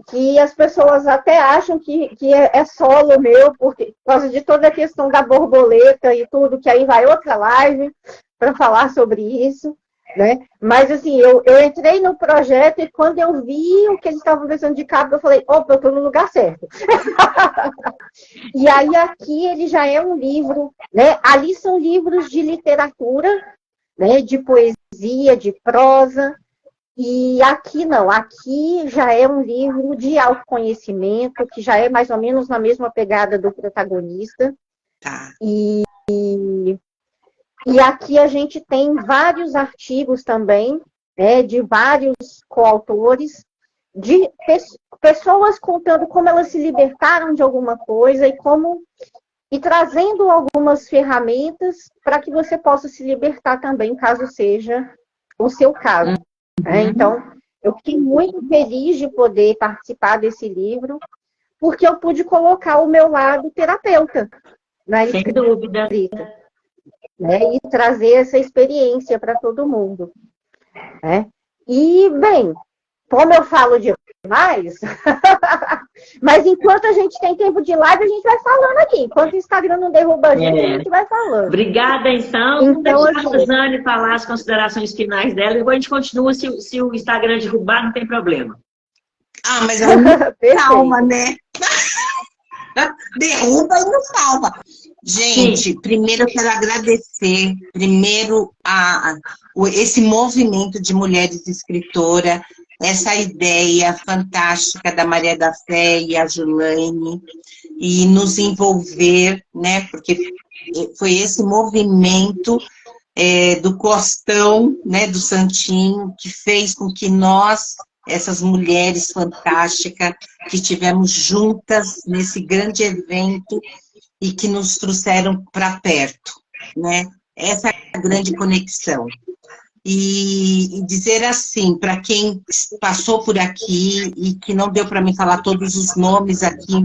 C: que as pessoas até acham que é solo meu, por causa de toda a questão da borboleta e tudo, que aí vai outra live para falar sobre isso, né? Mas, assim, eu entrei no projeto e quando eu vi o que eles estavam pensando de capa, eu falei, opa, eu estou no lugar certo. E aí aqui ele já é um livro, né? Ali são livros de literatura, né? De poesia, de prosa. E aqui não, aqui já é um livro de autoconhecimento, que já é mais ou menos na mesma pegada do protagonista.
B: Tá.
C: E aqui a gente tem vários artigos também, né, de vários coautores, de pessoas contando como elas se libertaram de alguma coisa e trazendo algumas ferramentas para que você possa se libertar também, caso seja o seu caso. Então, eu fiquei muito feliz de poder participar desse livro, porque eu pude colocar o meu lado terapeuta na escrita,
A: sem dúvida,
C: né, e trazer essa experiência para todo mundo. Né? E, bem, como eu falo demais, mas enquanto a gente tem tempo de live, a gente vai falando aqui. Enquanto o Instagram não derruba a gente vai falando.
A: Obrigada, então. Vamos deixar a Rosane falar as considerações finais dela e depois a gente continua. Se o Instagram derrubar, não tem problema.
B: Ah, mas ela não calma, né? Derruba e não salva. Gente, sim, primeiro eu quero agradecer, esse movimento de mulheres escritoras, essa ideia fantástica da Maria da Fé e a Julaine, e nos envolver, né, porque foi esse movimento do Costão, né, do Santinho, que fez com que nós, essas mulheres fantásticas, que estivemos juntas nesse grande evento e que nos trouxeram para perto, né? Essa é a grande conexão. E dizer assim, para quem passou por aqui e que não deu para mim falar todos os nomes aqui,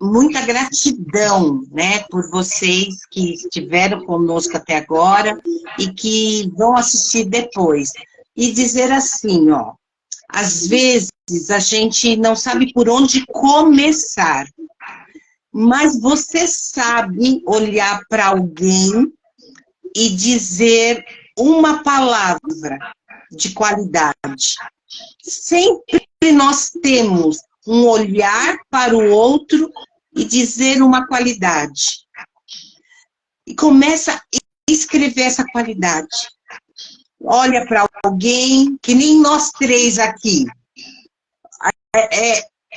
B: muita gratidão, né, por vocês que estiveram conosco até agora e que vão assistir depois. E dizer assim, ó, às vezes a gente não sabe por onde começar, mas você sabe olhar para alguém e dizer uma palavra de qualidade. Sempre nós temos um olhar para o outro e dizer uma qualidade. E começa a escrever essa qualidade. Olha para alguém, que nem nós três aqui.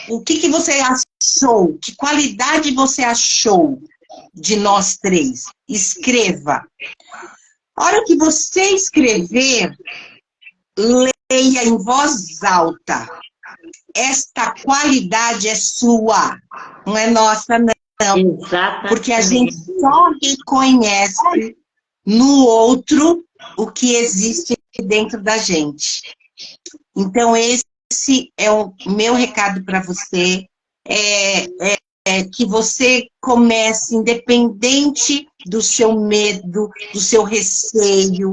B: O que você achou? Que qualidade você achou de nós três? Escreva. A hora que você escrever, leia em voz alta. Esta qualidade é sua, não é nossa, não.
A: Exatamente.
B: Porque a gente só reconhece no outro o que existe dentro da gente. Então, esse é o meu recado para você, que você comece, independente do seu medo, do seu receio,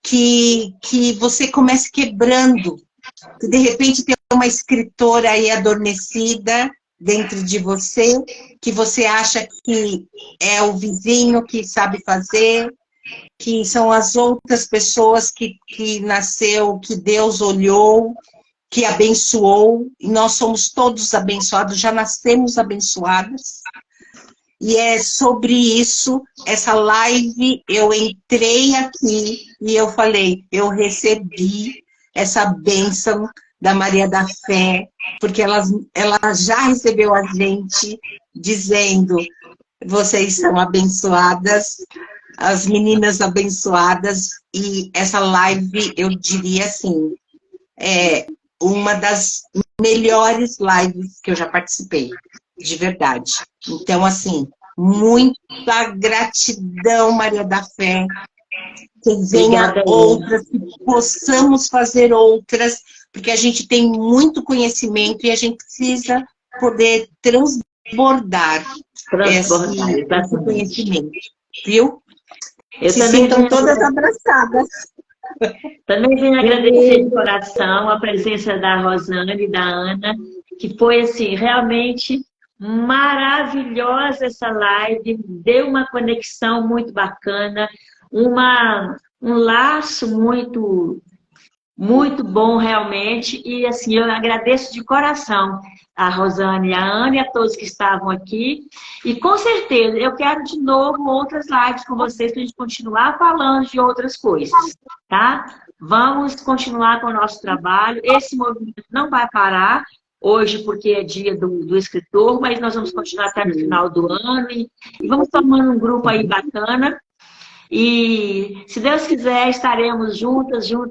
B: que você comece quebrando, que de repente tem uma escritora aí adormecida dentro de você, que você acha que é o vizinho que sabe fazer, que são as outras pessoas que nasceu, que Deus olhou, que abençoou, e nós somos todos abençoados, já nascemos abençoadas. E é sobre isso, essa live, eu entrei aqui e eu falei, eu recebi essa bênção da Maria da Fé, porque ela já recebeu a gente dizendo, vocês são abençoadas, as meninas abençoadas, e essa live, eu diria assim, uma das melhores lives que eu já participei, de verdade. Então, assim, muita gratidão, Maria da Fé, que venha outras, que possamos fazer outras, porque a gente tem muito conhecimento e a gente precisa poder transbordar esse conhecimento, viu? Se sintam todas abraçadas.
A: Também venho agradecer de coração a presença da Rosana e da Ana, que foi, assim, realmente maravilhosa essa live, deu uma conexão muito bacana, um laço muito bom realmente, e assim, eu agradeço de coração a Rosane e a Ana e a todos que estavam aqui, e com certeza eu quero de novo outras lives com vocês para a gente continuar falando de outras coisas, tá? Vamos continuar com o nosso trabalho, esse movimento não vai parar hoje porque é dia do escritor, mas nós vamos continuar até no final do ano, e vamos formando um grupo aí bacana. E, se Deus quiser, estaremos juntas de novo,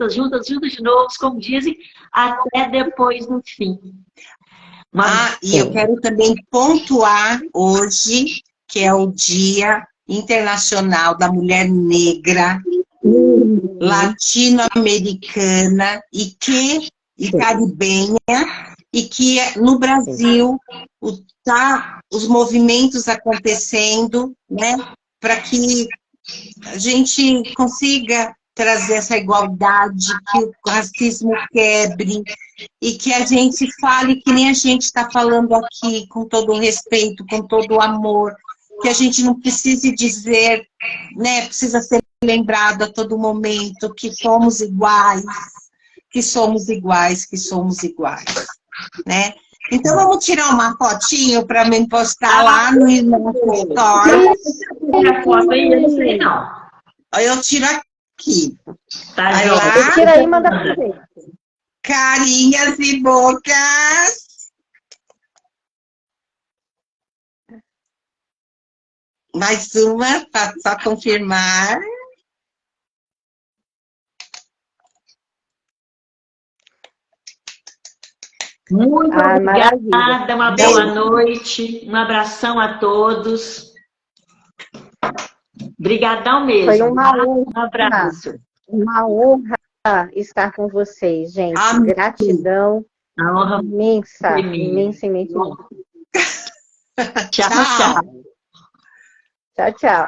A: como dizem, até depois do fim.
B: E eu quero também pontuar hoje, que é o Dia Internacional da Mulher Negra, latino-americana e caribenha, e que no Brasil os movimentos acontecendo, né, para que a gente consiga trazer essa igualdade, que o racismo quebre, e que a gente fale que nem a gente está falando aqui, com todo o respeito, com todo o amor, que a gente não precise dizer, né, precisa ser lembrado a todo momento que somos iguais, que somos iguais, que somos iguais, né? Então, vamos tirar uma fotinho para me postar lá no Story.
A: A foto aí, eu não sei não.
B: Eu tiro aqui.
A: Tá,
B: aí
A: João.
B: lá,
C: Tira aí e manda pra gente.
B: Carinhas e bocas. Mais uma, para só confirmar.
A: Muito obrigada,
C: maravilha.
A: uma boa noite, um abração a todos. Obrigadão mesmo.
C: Foi uma honra.
A: Um abraço.
C: Uma honra estar com vocês, gente.
B: Amém.
C: Gratidão
A: A honra
C: imensa,
A: foi minha.
C: imensamente.
A: Tchau, tchau.
C: Tchau, tchau.